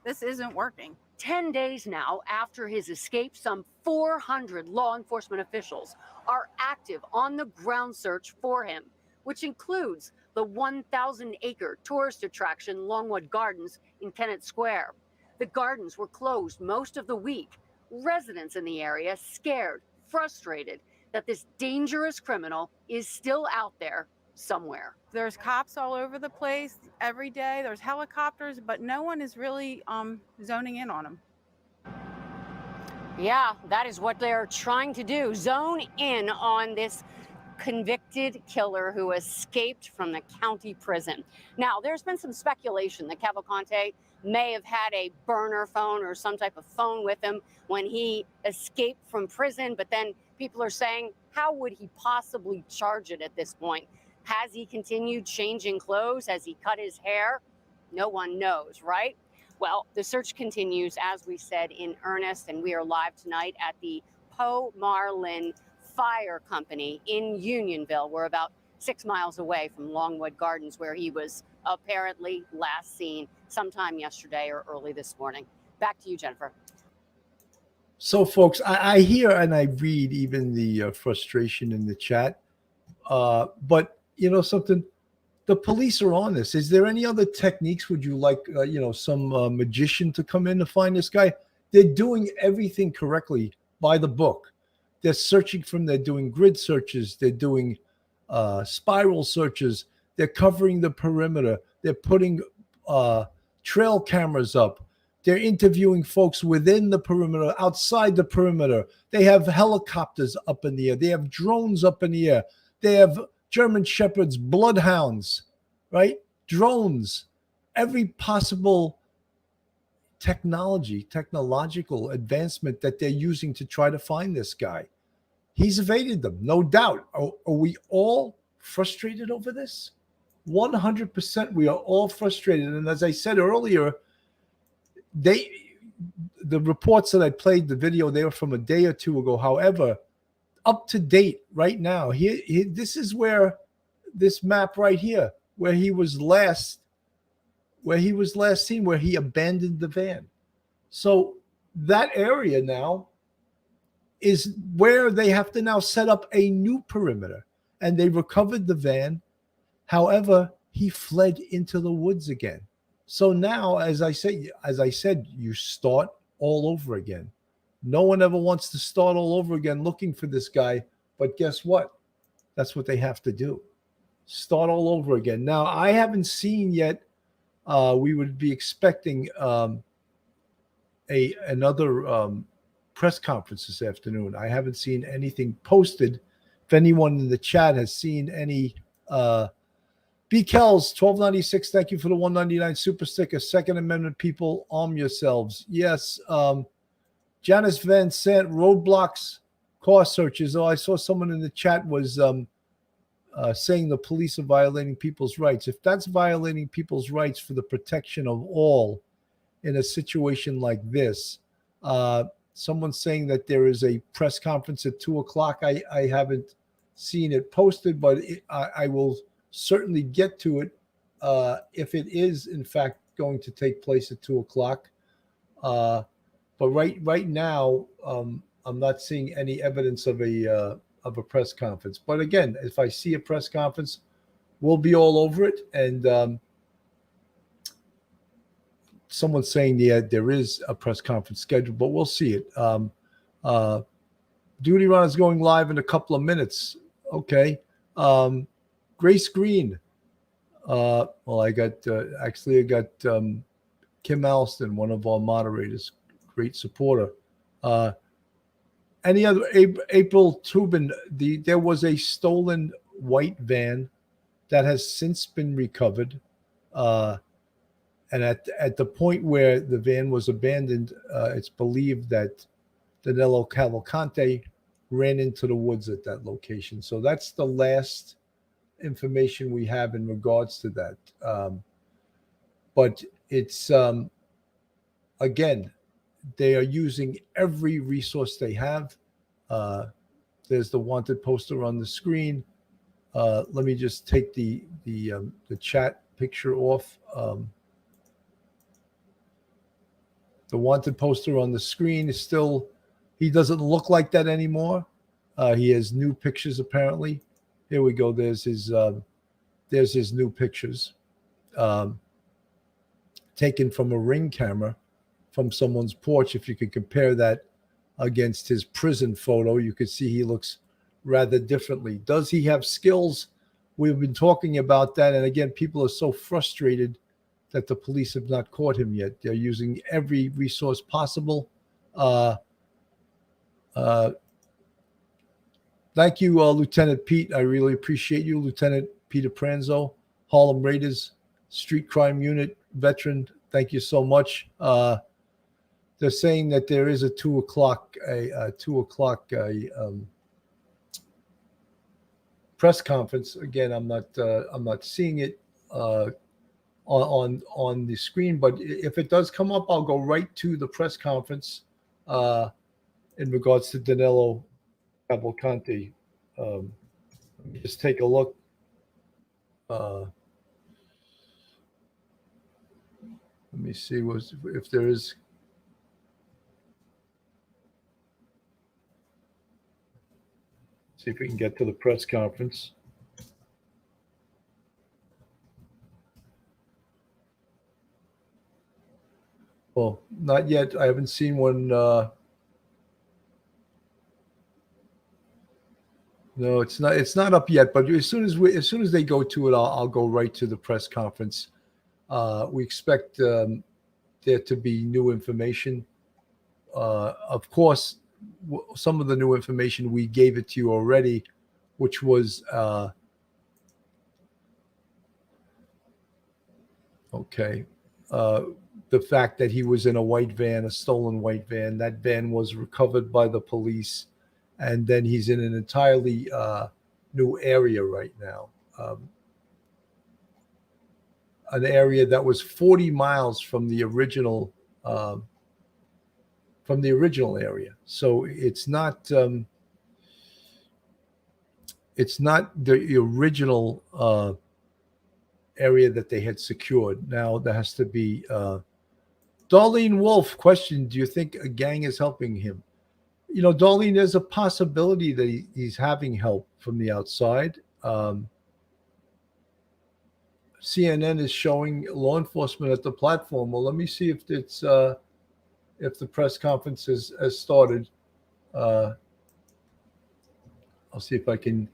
This isn't working. 10 days now after his escape, some 400 law enforcement officials are active on the ground search for him, which includes the 1,000-acre tourist attraction Longwood Gardens in Kennett Square. The gardens were closed most of the week. Residents in the area scared, frustrated that this dangerous criminal is still out there somewhere. There's cops all over the place every day. There's helicopters, but no one is really zoning in on him. Yeah, that is what they're trying to do. Zone in on this convicted killer who escaped from the county prison. Now, there's been some speculation that Cavalcante may have had a burner phone or some type of phone with him when he escaped from prison, but then people are saying, how would he possibly charge it at this point? Has he continued changing clothes? Has he cut his hair? No one knows, right? Well, the search continues, as we said, in earnest, and we are live tonight at the Poe Marlin Fire Company in Unionville, where about 6 miles away from Longwood Gardens, where he was apparently last seen sometime yesterday or early this morning. Back to you, Jennifer. So, folks, I hear and I read even the frustration in the chat. But you know something? The police are on this. Is there any other techniques? Would you like, some magician to come in to find this guy? They're doing everything correctly by the book. They're searching they're doing grid searches. They're doing spiral searches. They're covering the perimeter. They're putting trail cameras up. They're interviewing folks within the perimeter, outside the perimeter. They have helicopters up in the air. They have drones up in the air. They have German Shepherds, bloodhounds, right? Drones, every possible technological advancement that they're using to try to find this guy. He's evaded them, no doubt. Are we all frustrated over this? 100% we are all frustrated. And as I said earlier, the reports that I played, the video, they were from a day or two ago. However, up to date right now, this is where this map right here, where he was last seen, where he abandoned the van. So that area now is where they have to now set up a new perimeter, and they recovered the van. However, he fled into the woods again. So now, as I said, you start all over again. No one ever wants to start all over again looking for this guy, but guess what? That's what they have to do. Start all over again. Now, I haven't seen yet. We would be expecting another press conference this afternoon. I haven't seen anything posted. If anyone in the chat has seen any, B. Kells, 1296, thank you for the 199 super sticker. Second Amendment people, arm yourselves. Yes. Janice Van Sant, roadblocks, car searches. Oh, I saw someone in the chat was saying the police are violating people's rights. If that's violating people's rights for the protection of all in a situation like this, someone's saying that there is a press conference at 2:00. I haven't seen it posted, but I will certainly get to it if it is in fact going to take place at 2:00. But right now, I'm not seeing any evidence of a press conference. But again, if I see a press conference, we'll be all over it. And someone's saying there is a press conference scheduled, but we'll see it. Duty Run is going live in a couple of minutes. Okay. Grace Green. I got Kim Alston, one of our moderators, great supporter. Any other? April Tubin, there was a stolen white van that has since been recovered. And at the point where the van was abandoned, it's believed that Danelo Cavalcante ran into the woods at that location. So that's the last information we have in regards to that. But it's, again, they are using every resource they have. There's the wanted poster on the screen. Let me just take the chat picture off. The wanted poster on the screen is still, he doesn't look like that anymore. He has new pictures apparently. Here we go. There's his new pictures taken from a Ring camera from someone's porch. If you could compare that against his prison photo, you could see he looks rather differently. Does he have skills? We've been talking about that. And again, people are so frustrated that the police have not caught him yet. They're using every resource possible. Thank you, Lieutenant Pete. I really appreciate you, Lieutenant Peter Pranzo, Harlem Raiders, Street Crime Unit veteran. Thank you so much. They're saying that there is a 2:00 press conference. Again, I'm not seeing it on the screen, but if it does come up, I'll go right to the press conference in regards to Danelo Cavalcante. Let me just take a look. Let me see if there is. See if we can get to the press conference. Well, not yet. I haven't seen one. No, it's not. It's not up yet. But as soon as they go to it, I'll go right to the press conference. We expect there to be new information. Of course, some of the new information we gave it to you already, which was okay. The fact that he was in a white van, a stolen white van. That van was recovered by the police, and then he's in an entirely new area right now. An area that was 40 miles from the original area. So it's not the original area that they had secured. Now there has to be. Darlene Wolf, question: do you think a gang is helping him? You know, Darlene, there's a possibility that he's having help from the outside. CNN is showing law enforcement at the platform. Well, let me see if it's if the press conference has started. I'll see if I can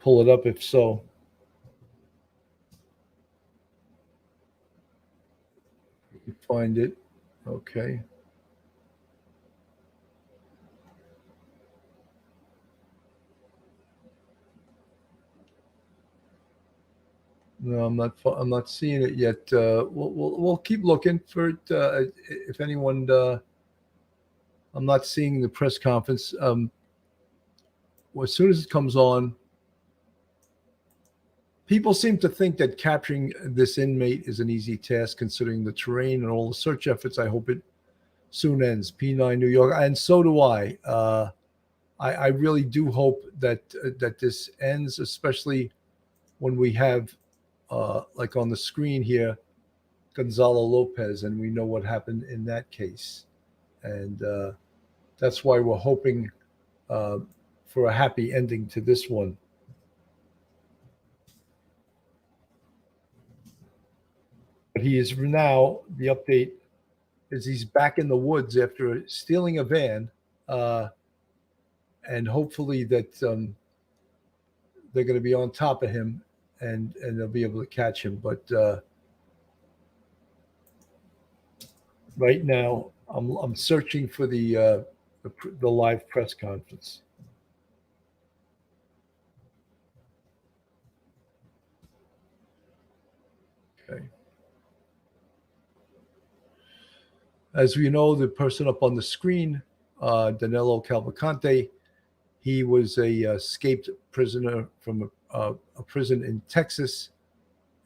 pull it up. If so. Find it. Okay. No, I'm not seeing it yet. We'll keep looking for it. If anyone, I'm not seeing the press conference. Well, as soon as it comes on, people seem to think that capturing this inmate is an easy task, considering the terrain and all the search efforts. I hope it soon ends. P9 New York, and so do I. I really do hope that this ends, especially when we have, like on the screen here, Gonzalo Lopez, and we know what happened in that case, and that's why we're hoping for a happy ending to this one. But he is now, the update is he's back in the woods after stealing a van, and hopefully that they're going to be on top of him and they'll be able to catch him. But right now, I'm searching for the live press conference. Okay. As we know, the person up on the screen, Danelo Cavalcante, he was a escaped prisoner from a prison in Texas,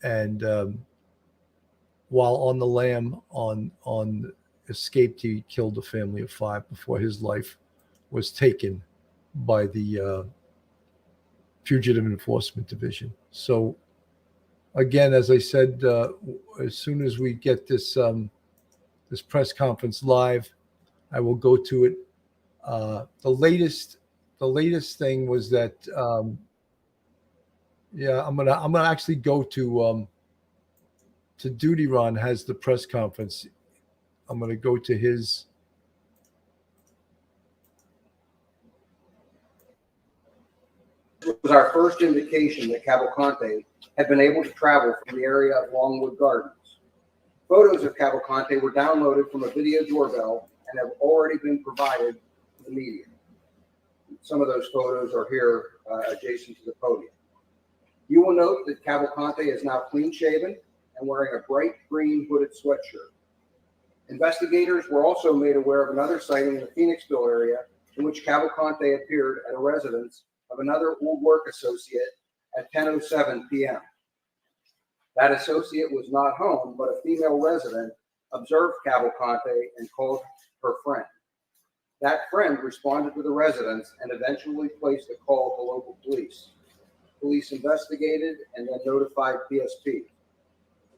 and while on the lam on escaped, he killed a family of 5 before his life was taken by the Fugitive Enforcement Division. So again, as I said, as soon as we get this this press conference live, I will go to it. The latest thing was that yeah, I'm gonna actually go to Duty Ron has the press conference. I'm gonna go to his. It was our first indication that Cavalcante had been able to travel from the area of Longwood Gardens. Photos of Cavalcante were downloaded from a video doorbell and have already been provided to the media. Some of those photos are here adjacent to the podium. You will note that Cavalcante is now clean shaven and wearing a bright green hooded sweatshirt. Investigators were also made aware of another sighting in the Phoenixville area in which Cavalcante appeared at a residence of another old work associate at 10:07 p.m. That associate was not home, but a female resident observed Cavalcante and called her friend. That friend responded to the residence and eventually placed a call to local police. police investigated and then notified PSP.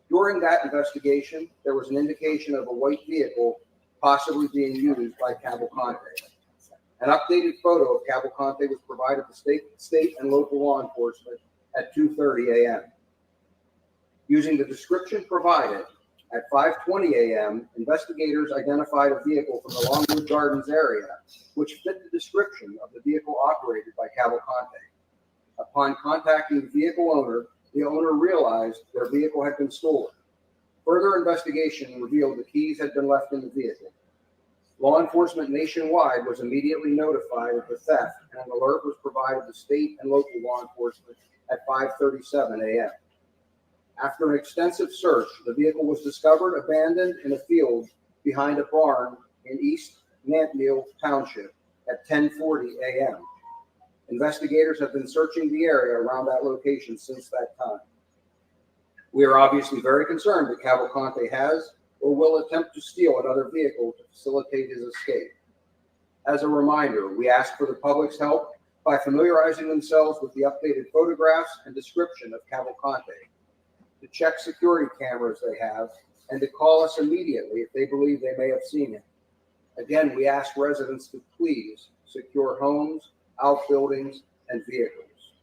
During that investigation, there was an indication of a white vehicle possibly being used by Cavalcante. An updated photo of Cavalcante was provided to state and local law enforcement at 2:30 a.m. Using the description provided, at 5:20 a.m., investigators identified a vehicle from the Longwood Gardens area, which fit the description of the vehicle operated by Cavalcante. Upon contacting the vehicle owner, the owner realized their vehicle had been stolen. Further investigation revealed the keys had been left in the vehicle. Law enforcement nationwide was immediately notified of the theft, and an alert was provided to state and local law enforcement at 5:37 a.m. After an extensive search, the vehicle was discovered abandoned in a field behind a barn in East Nantmeal Township at 10:40 a.m. Investigators have been searching the area around that location since that time. We are obviously very concerned that Cavalcante has or will attempt to steal another vehicle to facilitate his escape. As a reminder, we ask for the public's help by familiarizing themselves with the updated photographs and description of Cavalcante, to check security cameras they have, and to call us immediately if they believe they may have seen him. Again, we ask residents to please secure homes, outbuildings, and vehicles.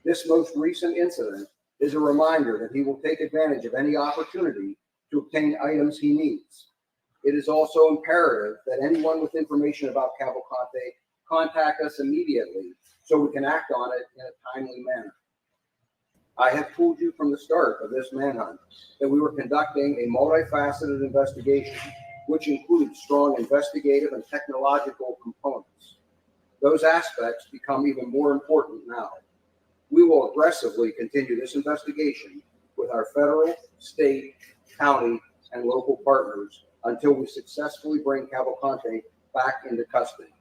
This most recent incident is a reminder that he will take advantage of any opportunity to obtain items he needs. It is also imperative that anyone with information about Cavalcante contact us immediately so we can act on it in a timely manner. I have told you from the start of this manhunt that we were conducting a multifaceted investigation, which includes strong investigative and technological components. Those aspects become even more important now. We will aggressively continue this investigation with our federal, state, county, and local partners until we successfully bring Cavalcante back into custody.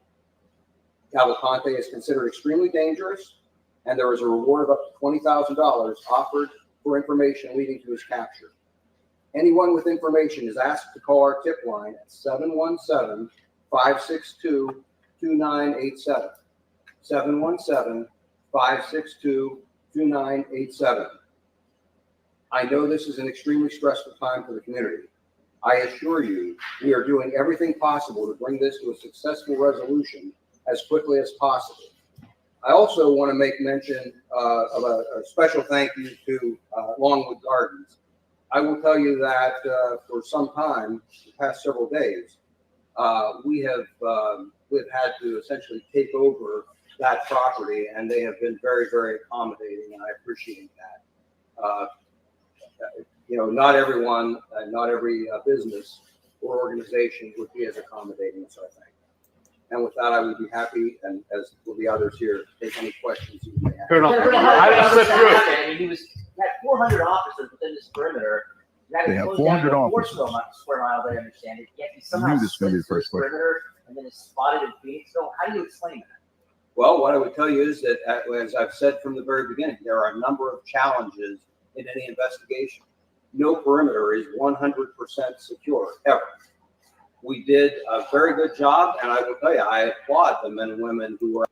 Cavalcante is considered extremely dangerous, and there is a reward of up to $20,000 offered for information leading to his capture. Anyone with information is asked to call our tip line at 717-562-2987. 717-562-2987. I know this is an extremely stressful time for the community. I assure you, we are doing everything possible to bring this to a successful resolution as quickly as possible. I also want to make mention of a special thank you to Longwood Gardens. I will tell you that for some time, the past several days, we've had to essentially take over that property, and they have been very, very accommodating, and I appreciate that. Not everyone, not every business or organization would be as accommodating as I think. And with that, I would be happy, and as will the others here, to take any questions you may have. Colonel, I slip through. I mean, he had 400 officers within this perimeter. They have 400 officers. Square miles, I understand it. Yet he I somehow knew this was going to be the first question. perimeter and then is spotted in Phoenixville. How do you explain that? Well, what I would tell you is that, as I've said from the very beginning, there are a number of challenges in any investigation. No perimeter is 100% secure, ever. We did a very good job, and I will tell you, I applaud the men and women who were.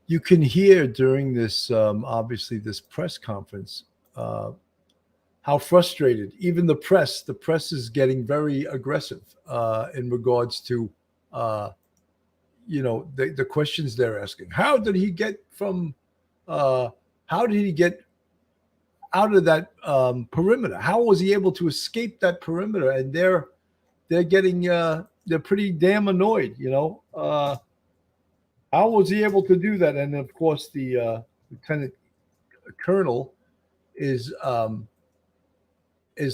You can hear during this, obviously, this press conference, how frustrated even the press is getting very aggressive in regards to, the questions they're asking. How did he get out of that perimeter? How was he able to escape that perimeter? And they're getting, they're pretty damn annoyed, how was he able to do that? And of course, the lieutenant colonel is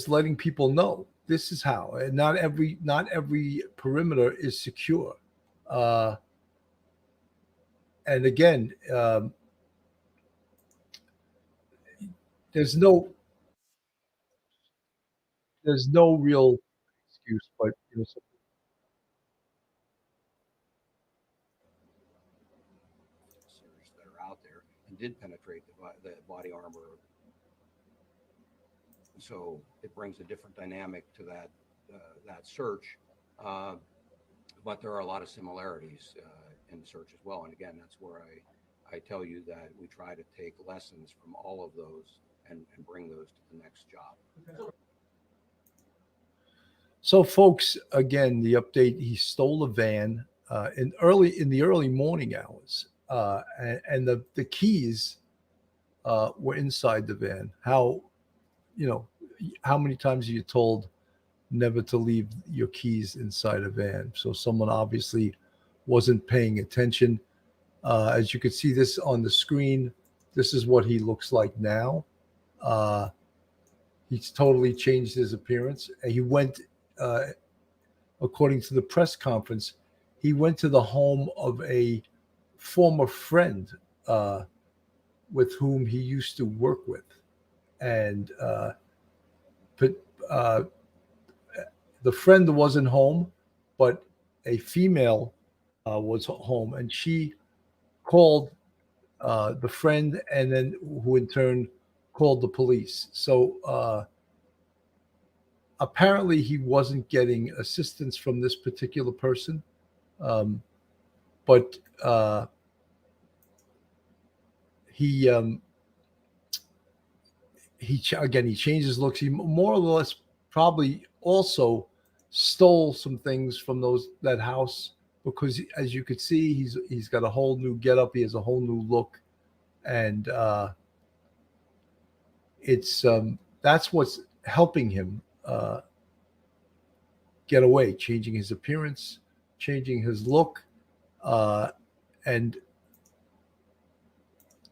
letting people know this is how, and not every perimeter is secure. And again, there's no real excuse, but that are out there and did penetrate the body armor. So it brings a different dynamic to that search, but there are a lot of similarities in the search as well. And again, that's where I tell you that we try to take lessons from all of those and bring those to the next job. So, folks, again, the update: he stole a van in the early morning hours, and the keys were inside the van. How many times are you told never to leave your keys inside a van? So someone obviously wasn't paying attention. As you can see this on the screen, this is what he looks like now. He's totally changed his appearance. He went, according to the press conference, he went to the home of a former friend with whom he used to work with. And the friend wasn't home, but a female was home, and she called the friend, and then who in turn called the police. So apparently he wasn't getting assistance from this particular person, but he changed his looks. He more or less probably also stole some things from that house, because as you could see, he's got a whole new getup. He has a whole new look, and it's that's what's helping him get away, changing his appearance, changing his look, and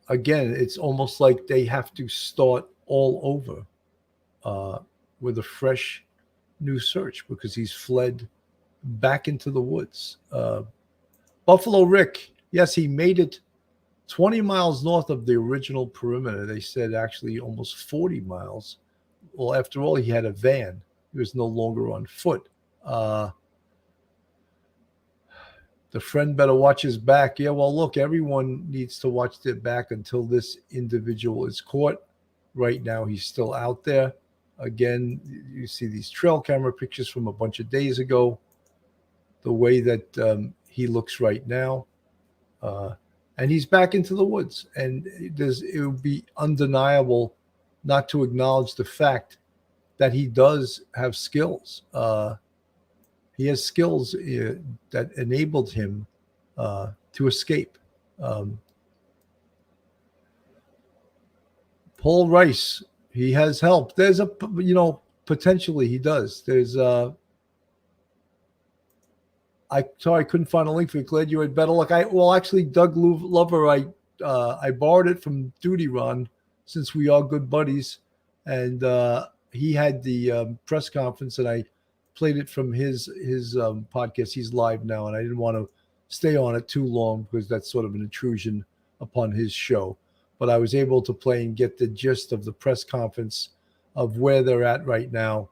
again, it's almost like they have to start all over with a fresh new search, because he's fled back into the woods. Buffalo Rick, yes, he made it 20 miles north of the original perimeter. They said actually almost 40 miles. Well, after all, he had a van. He was no longer on foot. The friend better watch his back. Yeah, well, look, everyone needs to watch their back until this individual is caught. Right now, he's still out there. Again, you see these trail camera pictures from a bunch of days ago. The way that he looks right now. And he's back into the woods. And it would be undeniable not to acknowledge the fact that he does have skills. He has skills that enabled him to escape. Paul Rice, he has help. There's potentially he does. There's sorry, I couldn't find a link for you. Glad you had better luck. Actually, Doug Lover, I borrowed it from Duty Ron, since we are good buddies, and he had the press conference, and I played it from his podcast. He's live now, and I didn't want to stay on it too long because that's sort of an intrusion upon his show. But I was able to play and get the gist of the press conference of where they're at right now.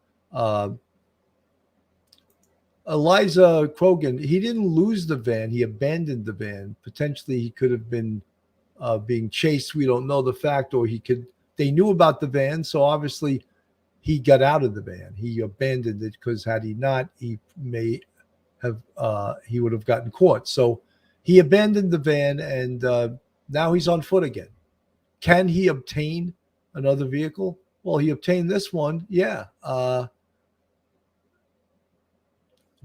Eliza Krogan, he didn't lose the van. He abandoned the van. Potentially, he could have been being chased. We don't know the fact, or they knew about the van. So obviously he got out of the van. He abandoned it, because had he not, he would have gotten caught. So he abandoned the van, and now he's on foot again. Can he obtain another vehicle? Well, he obtained this one. Yeah.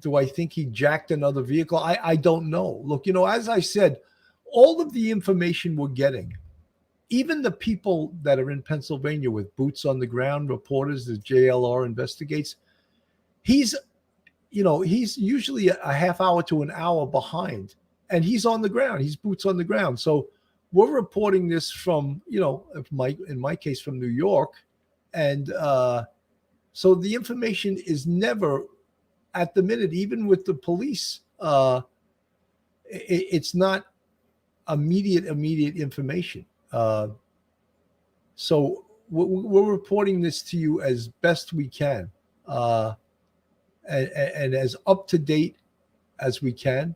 Do I think he jacked another vehicle? I don't know. Look, as I said, all of the information we're getting, even the people that are in Pennsylvania with boots on the ground, reporters, the JLR investigates, he's usually a half hour to an hour behind, and he's on the ground. He's boots on the ground. So we're reporting this from, in my case, from New York. And so the information is never at the minute, even with the police, it's not immediate information. So we're reporting this to you as best we can, and as up to date as we can.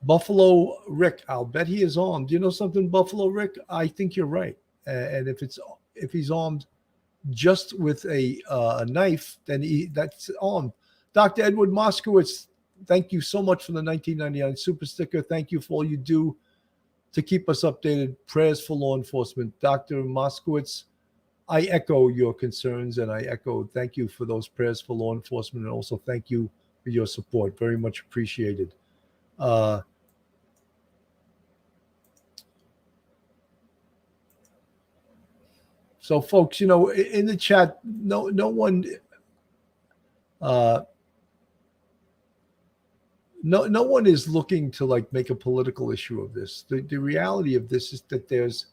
Buffalo Rick, I'll bet he is armed. You know something, Buffalo Rick? I think you're right. And if he's armed just with a knife, then that's armed. Dr. Edward Moskowitz, thank you so much for the 1999 super sticker. Thank you for all you do to keep us updated. Prayers for law enforcement. Dr. Moskowitz, I echo your concerns, and I echo thank you for those prayers for law enforcement, and also thank you for your support. Very much appreciated. So, folks, in the chat, no one, no one is looking to like make a political issue of this. The reality of this is that there's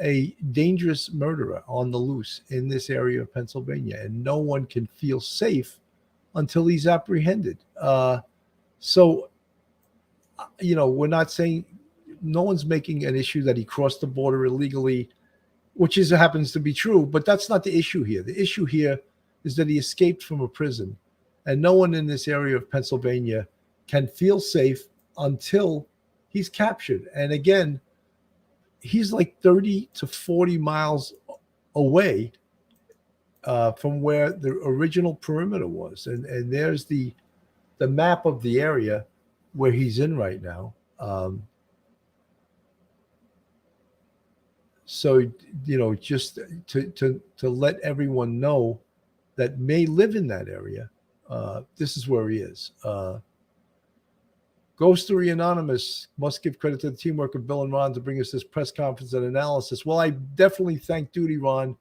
a dangerous murderer on the loose in this area of Pennsylvania, and no one can feel safe until he's apprehended. So, we're not saying, no one's making an issue that he crossed the border illegally, which happens to be true, but that's not the issue here. The issue here is that he escaped from a prison, and no one in this area of Pennsylvania can feel safe until he's captured. And again, he's like 30 to 40 miles away from where the original perimeter was. And there's the map of the area where he's in right now. So, just to let everyone know that may live in that area, this is where he is. Ghostery Anonymous must give credit to the teamwork of Bill and Ron to bring us this press conference and analysis. Well, I definitely thank Duty Ron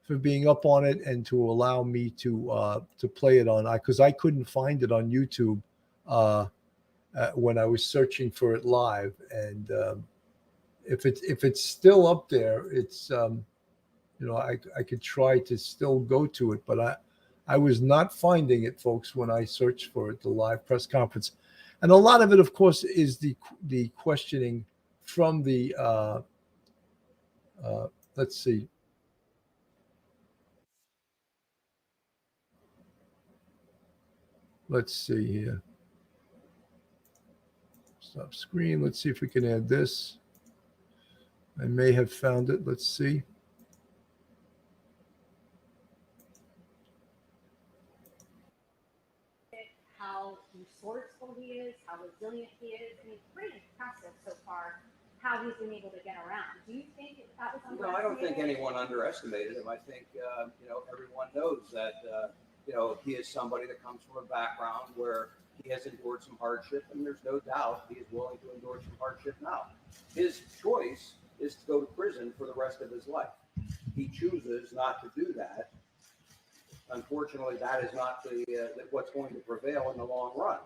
for being up on it and to allow me to play it on, because I couldn't find it on YouTube when I was searching for it live. And if it's still up there, it's I could try to still go to it, but I was not finding it, folks, when I searched for it, the live press conference. And a lot of it, of course, is the questioning from the let's see. Let's see here. Stop screen. Let's see if we can add this. I may have found it. Let's see. How resourceful he is, how resilient he is. I mean, pretty impressive so far how he's been able to get around. Do you think that was underestimated? No, I don't think anyone underestimated him. I think, everyone knows that, he is somebody that comes from a background where he has endured some hardship, and there's no doubt he is willing to endure some hardship now. His choice is to go to prison for the rest of his life. He chooses not to do that. Unfortunately, that is not what's going to prevail in the long run.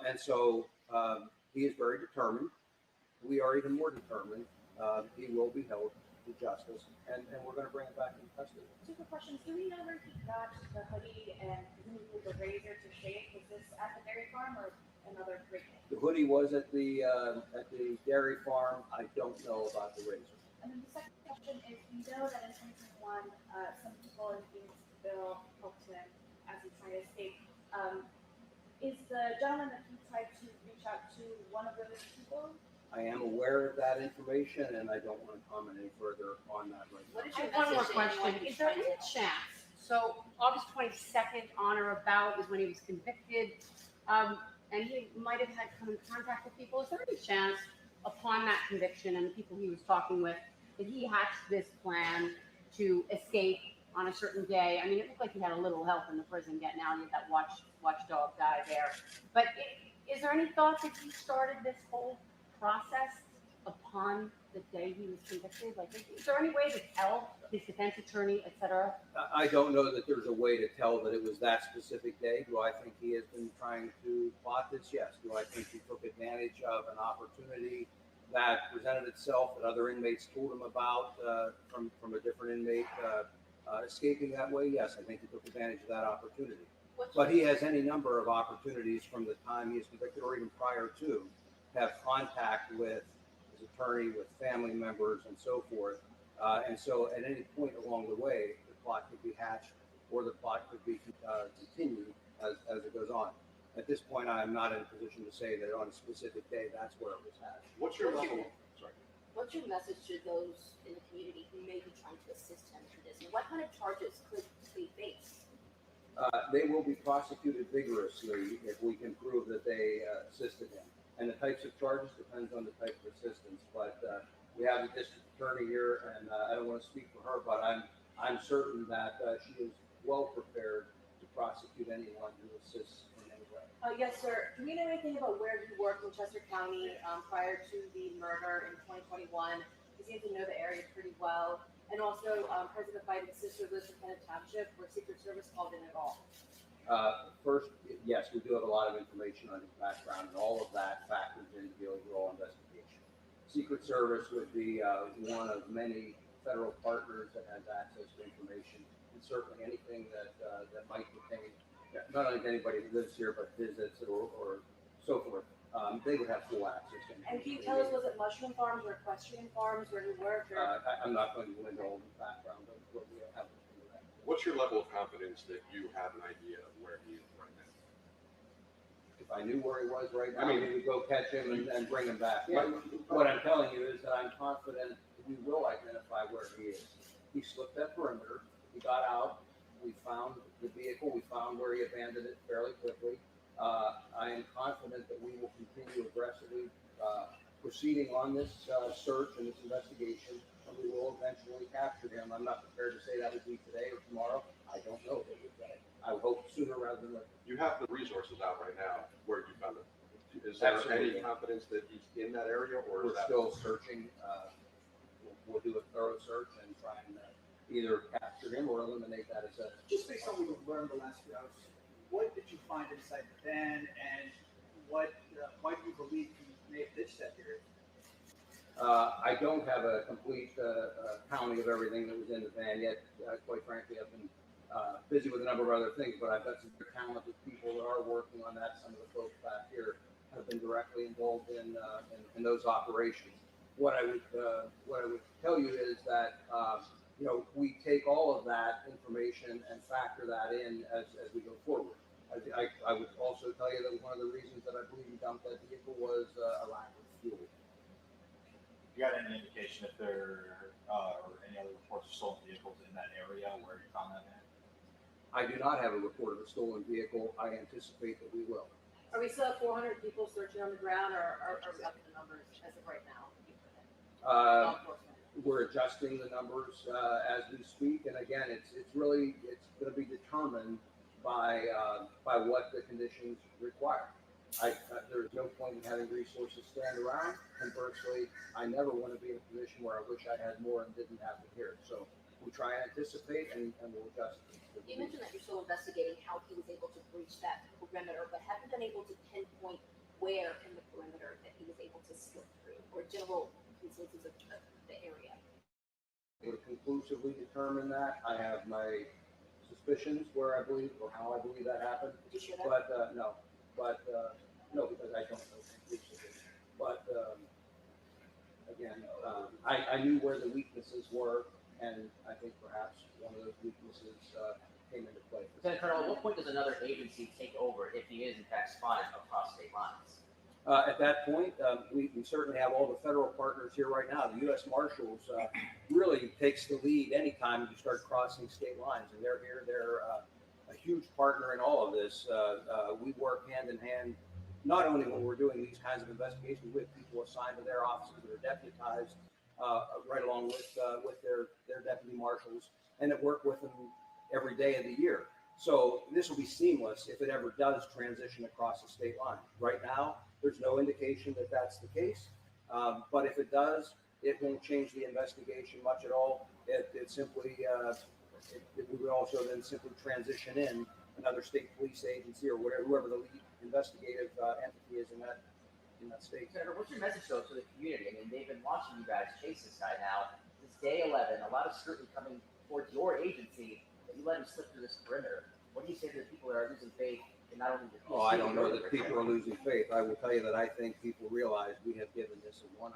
And so he is very determined. We are even more determined. He will be held to justice, and we're going to bring him back into custody. Super questions. Do we know where he got the hoodie and the razor to shave? Was this at the dairy farm or another break-in? The hoodie was at the dairy farm. I don't know about the razor. And then the second question is, we know that in 2021, some people in Bill helped him as he tried to escape. Is the gentleman that he tried to reach out to one of those people? I am aware of that information, and I don't want to comment any further on that right now. I have one more question. Is there any chance? So August 22nd, on or about, is when he was convicted, and he might have had come in contact with people. Is there any chance, upon that conviction and the people he was talking with, that he hatched this plan to escape on a certain day? I mean, it looked like he had a little help in the prison getting out. He had that watchdog guy there. But is there any thought that he started this whole process upon the day he was convicted? Like, is there any way to tell his defense attorney, et cetera? I don't know that there's a way to tell that it was that specific day. Do I think he has been trying to plot this? Yes. Do I think he took advantage of an opportunity that presented itself that other inmates told him about from a different inmate escaping that way? Yes, I think he took advantage of that opportunity. But he has any number of opportunities from the time he is convicted or even prior to have contact with his attorney, with family members, and so forth. And so at any point along the way, the plot could be hatched or the plot could be continued as it goes on. At this point, I am not in a position to say that on a specific day, that's where it was hatched. What's your message to those in the community who may be trying to assist him in this? And what kind of charges could he face? They will be prosecuted vigorously if we can prove that they assisted him. And the types of charges depends on the type of assistance. But we have a district attorney here, and I don't want to speak for her, but I'm certain that she is well prepared to prosecute anyone who assists in any way. Yes, sir. Do we know anything about where you worked in Chester County prior to the murder in 2021? You seem to know the area pretty well. And also, President Biden's sister lives in Kennett Township, where Secret Service called in at all. First, yes, we do have a lot of information on his background, and all of that factors into the overall investigation. Secret Service would be one of many federal partners that has access to information, and certainly anything that might pertain, not only to anybody who lives here, but visits or so forth. They would have full access to information. And can you tell us, was it mushroom farms or equestrian farms where you worked? Or? I'm not going to go into all the background of what we have. What's your level of confidence that you have an idea of where he is right now? If I knew where he was right now, I mean, we would go catch him and bring him back. Yeah. What I'm telling you is that I'm confident we will identify where he is. He slipped that perimeter. He got out. We found the vehicle. We found where he abandoned it fairly quickly. I am confident that we will continue aggressively proceeding on this search and this investigation, and we will eventually capture him. I'm not prepared to say that will be today or tomorrow. I don't know if it will be. I hope sooner rather than later. You have the resources out right now where you found him. Is there any confidence that he's in that area, or we're still searching? We'll do a thorough search and try and either capture him or eliminate that assessment. Just based on what you've learned the last few hours, what did you find inside the van, and why do you believe he may have ditched that area? I don't have a complete counting of everything that was in the van yet. Quite frankly, I've been busy with a number of other things, but I've got some very talented people that are working on that. Some of the folks back here have been directly involved in those operations. What I would tell you is that we take all of that information and factor that in as we go forward. I would also tell you that one of the reasons that I believe he dumped that vehicle was a lack of fuel. You got any indication if there or any other reports of stolen vehicles in that area where you found that van? I do not have a report of a stolen vehicle. I anticipate that we will. Are we still at 400 people searching on the ground, or are we up to the numbers as of right now? We're adjusting the numbers as we speak, and again, it's going to be determined by what the conditions require. There's no point in having resources stand around. Conversely, I never want to be in a position where I wish I had more and didn't have it here. So we try and anticipate and we'll adjust. You mentioned that you're still investigating how he was able to breach that perimeter, but haven't been able to pinpoint where in the perimeter that he was able to slip through, or general consensus of the area. To conclusively determine that, I have my suspicions where I believe or how I believe that happened. Did you share that? But no, because I don't know conclusively. But again, I knew where the weaknesses were, and I think perhaps one of those weaknesses came into play. Lieutenant Colonel, at what point does another agency take over if he is in fact spotted across state lines? At that point, we certainly have all the federal partners here right now. The U.S. Marshals really takes the lead anytime you start crossing state lines, and they're here. They're a huge partner in all of this. We work hand in hand, not only when we're doing these kinds of investigations with people assigned to their offices that are deputized, right along with their deputy marshals, and that work with them every day of the year. So this will be seamless if it ever does transition across the state line. Right now, there's no indication that that's the case, but if it does, it won't change the investigation much at all. It simply, we would also then simply transition in another state police agency or whoever the lead investigative entity is in that state. Senator, what's your message though to the community? I mean, they've been watching you guys chase this guy now. It's day 11, a lot of scrutiny coming towards your agency, but you let him slip through this perimeter. What do you say to the people that are losing faith in not only the Oh, I don't know that people are losing faith. I will tell you that I think people realize we have given this a 100%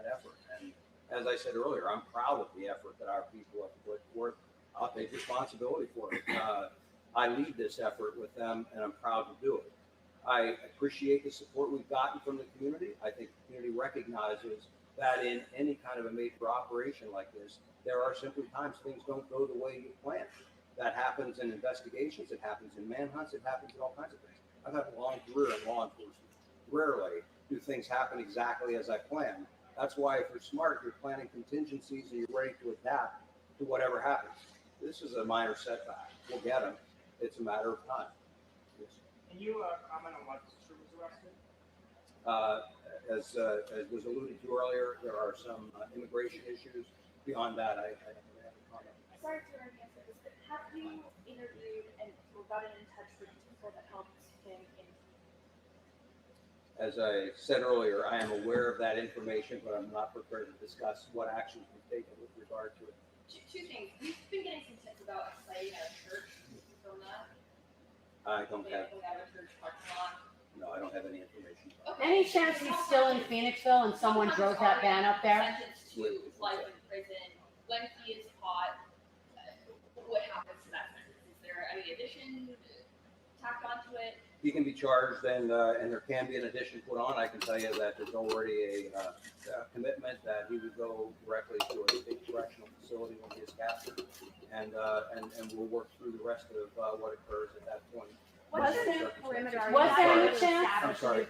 effort. And as I said earlier, I'm proud of the effort that our people have put forth. I'll take responsibility for it. I lead this effort with them, and I'm proud to do it. I appreciate the support we've gotten from the community. I think the community recognizes that in any kind of a major operation like this, there are simply times things don't go the way you plan. That happens in investigations, it happens in manhunts, it happens in all kinds of things. I've had a long career in law enforcement. Rarely do things happen exactly as I planned. That's why if you're smart, you're planning contingencies and you're ready to adapt to whatever happens. This is a minor setback. We'll get them. It's a matter of time. Can you comment on why the sister was arrested? As was alluded to earlier, there are some immigration issues. Beyond that, I don't really have a comment. Sorry to answer this, but have you interviewed and or gotten in touch with people that helped him in? As I said earlier, I am aware of that information, but I'm not prepared to discuss what actions we've taken with regard to it. Two things. We've been getting some tips about a sighting at a church. You film that? I don't have, At a church parking lot. no, I don't have any information. Any chance he's still in Phoenixville and someone drove that van up there? Sentenced to life in prison. When he is caught, what happens to that sentence? Is there any addition tacked onto it? He can be charged and there can be an addition put on. I can tell you that there's already a commitment that he would go directly to a state correctional facility when he is captured. And we'll work through the rest of what occurs at that point. Was there any chance? I'm sorry.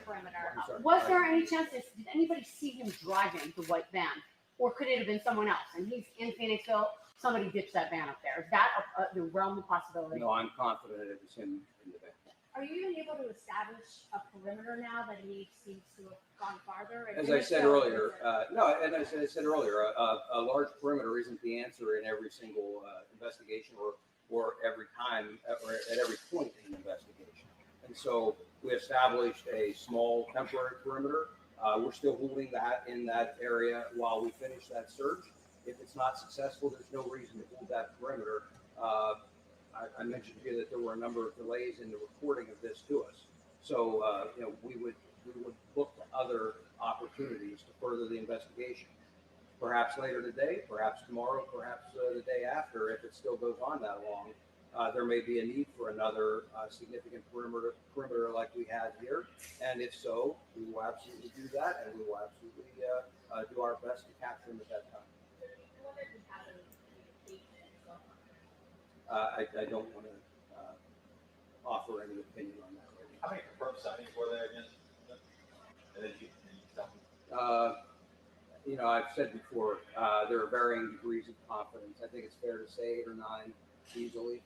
Was there any chance? Did anybody see him driving the white van, or could it have been someone else? And he's in Phoenixville. Somebody ditched that van up there. Is that the realm of possibility? No, I'm confident it was him in the van. Are you even able to establish a perimeter now that he seems to have gone farther? As I said earlier, a large perimeter isn't the answer in every single investigation or every time or at every point in an investigation. And so we established a small temporary perimeter. We're still holding that in that area while we finish that search. If it's not successful, there's no reason to hold that perimeter. I mentioned here that there were a number of delays in the reporting of this to us. So, we would look to other opportunities to further the investigation. Perhaps later today, perhaps tomorrow, perhaps the day after, if it still goes on that long, there may be a need for another significant perimeter like we had here. And if so, we will absolutely do that, and we will absolutely do our best to capture him at that time. I don't want to offer any opinion on that right now. How many confirmed sightings were there again? And then you tell me. I've said before, there are varying degrees of confidence. I think it's fair to say 8 or 9 easily.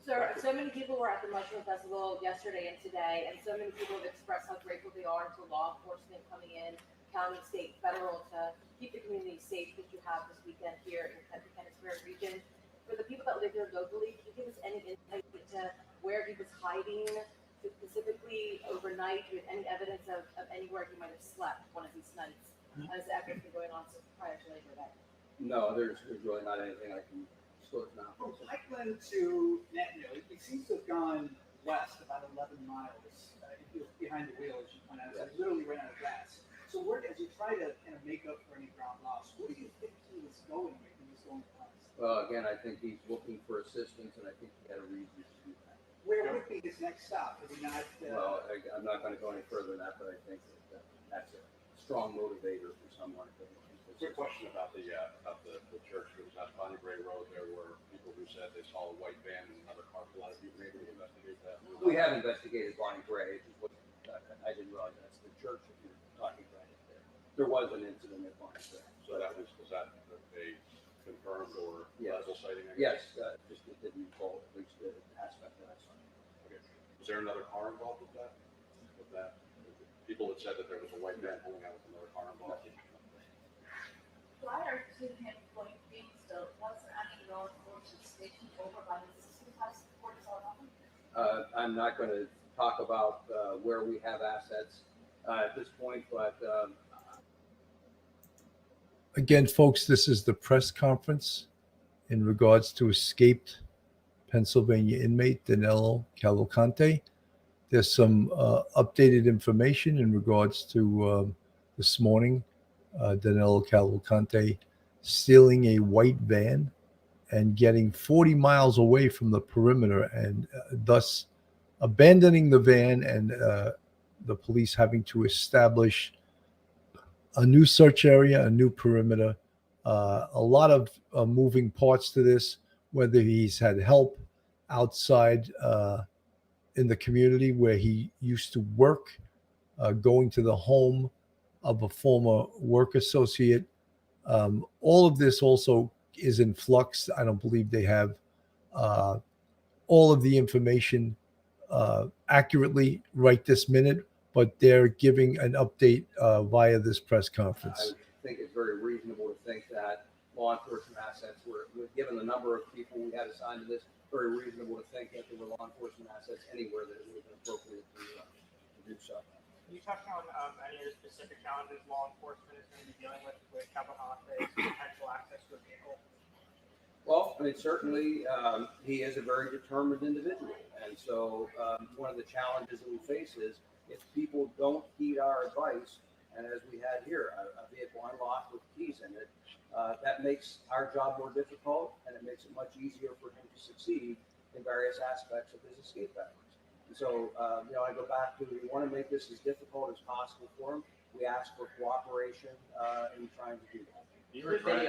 So many people were at the Mushroom Festival yesterday and today, and so many people have expressed how grateful they are to law enforcement coming in, county, state, federal, to keep the community safe that you have this weekend here in the Kennesaw region. For the people that live here locally, can you give us any insight into where he was hiding, specifically overnight, with any evidence of anywhere he might have slept one of these nights, as the efforts been going on since prior to Labor Day? No, there's really not anything I can disclose now. From Lakeland to Netno, it seems to have gone west about 11 miles. If you're behind the wheel, as you point out, it's literally right out of gas. So as you try to kind of make up for any ground loss, where do you think he was going when he was going west? Well, again, I think he's looking for assistance, and I think he had a reason to do that. Where would be his next stop? Is he not? Well, I'm not going to go any further than that, but I think that's a strong motivator for someone. Quick question about the church. It was on Bonnie Gray Road. There were people who said they saw a white van and another car. A lot of people maybe investigate that. We have investigated Bonnie Gray. I didn't realize that's the church that you're talking about there. There was an incident at Bonnie Gray. So was that a confirmed or level sighting? Yes, just it didn't fall, at least the aspect that I saw. Okay. Was there another car involved with that? People had said that there was a white van pulling out with another car involved. Prior to him going to Phoenixville, was there any law enforcement station over by his sister's house before this all happened? I'm not going to talk about where we have assets at this point, but again, folks, this is the press conference in regards to escaped Pennsylvania inmate Danelo Cavalcante. There's some updated information in regards to this morning. Danelo Cavalcante stealing a white van and getting 40 miles away from the perimeter, and thus abandoning the van, and the police having to establish a new search area, a new perimeter. A lot of moving parts to this, whether he's had help outside in the community where he used to work going to the home of a former work associate. All of this also is in flux. I don't believe they have all of the information accurately right this minute, but they're giving an update via this press conference. I think it's very reasonable to think that law enforcement assets were, given the number of people we had assigned to this, very reasonable to think that there were law enforcement assets anywhere that it would have been appropriate to do so. Can you touch on any of the specific challenges law enforcement is going to be dealing with Cavalcante's potential access to a vehicle? Well, I mean, certainly he is a very determined individual. And so one of the challenges that we face is if people don't heed our advice, and as we had here, a vehicle unlocked with keys in it, that makes our job more difficult, and it makes it much easier for him to succeed in various aspects of his escape efforts. And so, I go back to, we want to make this as difficult as possible for him. We ask for cooperation in trying to do that. Do you regret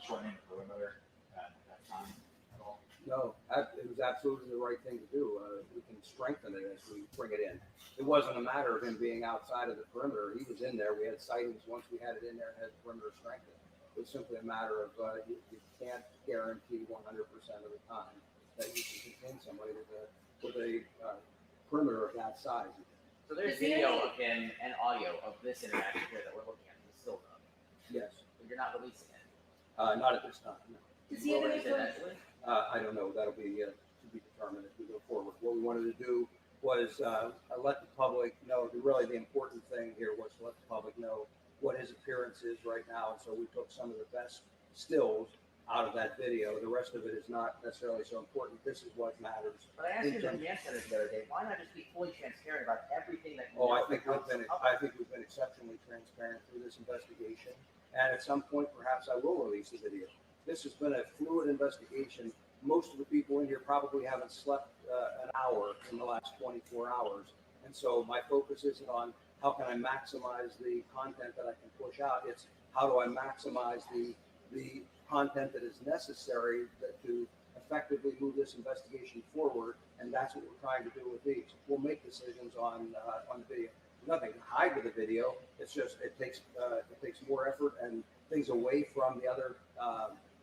shortening the perimeter at that time at all? No, it was absolutely the right thing to do. We can strengthen it as we bring it in. It wasn't a matter of him being outside of the perimeter. He was in there. We had sightings once we had it in there and had the perimeter strengthened. It was simply a matter of you can't guarantee 100% of the time that you can contain somebody with a perimeter of that size. So there's video and audio of this interaction here that we're looking at. This still though. Yes. But you're not releasing it. Not at this time. No. Does he have any Eventually? I don't know. That'll be to be determined as we go forward. What we wanted to do was let the public know. Really, the important thing here was to let the public know what his appearance is right now. And so we took some of the best stills out of that video. The rest of it is not necessarily so important. This is what matters. But I asked you in the Center the other day, why not just be fully transparent about everything that you Oh, know? I think we've been exceptionally transparent through this investigation. And at some point, perhaps I will release the video. This has been a fluid investigation. Most of the people in here probably haven't slept an hour in the last 24 hours. And so my focus isn't on how can I maximize the content that I can push out. It's how do I maximize the content that is necessary to effectively move this investigation forward. And that's what we're trying to do with these. We'll make decisions on the video. There's nothing to hide with the video. It's just it takes more effort and things away from the other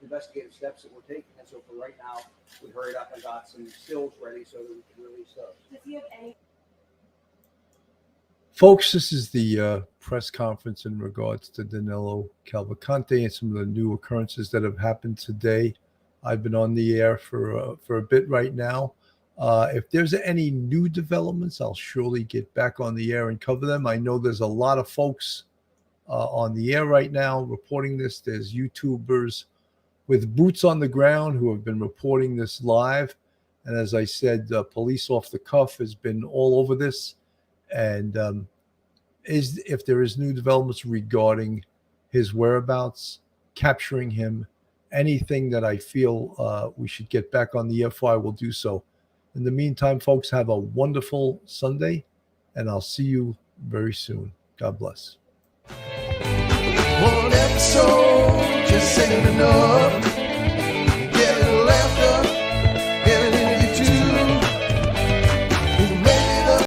investigative steps that we're taking. And so for right now, we hurried up and got some stills ready so that we can release those. Does he have any? Folks, this is the press conference in regards to Danelo Cavalcante and some of the new occurrences that have happened today. I've been on the air for a bit right now. If there's any new developments, I'll surely get back on the air and cover them. I know there's a lot of folks on the air right now reporting this. There's YouTubers with boots on the ground who have been reporting this live. And as I said, police off the cuff has been all over this. And if there is new developments regarding his whereabouts, capturing him, anything that I feel we should get back on the air for, I will do so. In the meantime, folks, have a wonderful Sunday, and I'll see you very soon. God bless. One episode just ain't enough.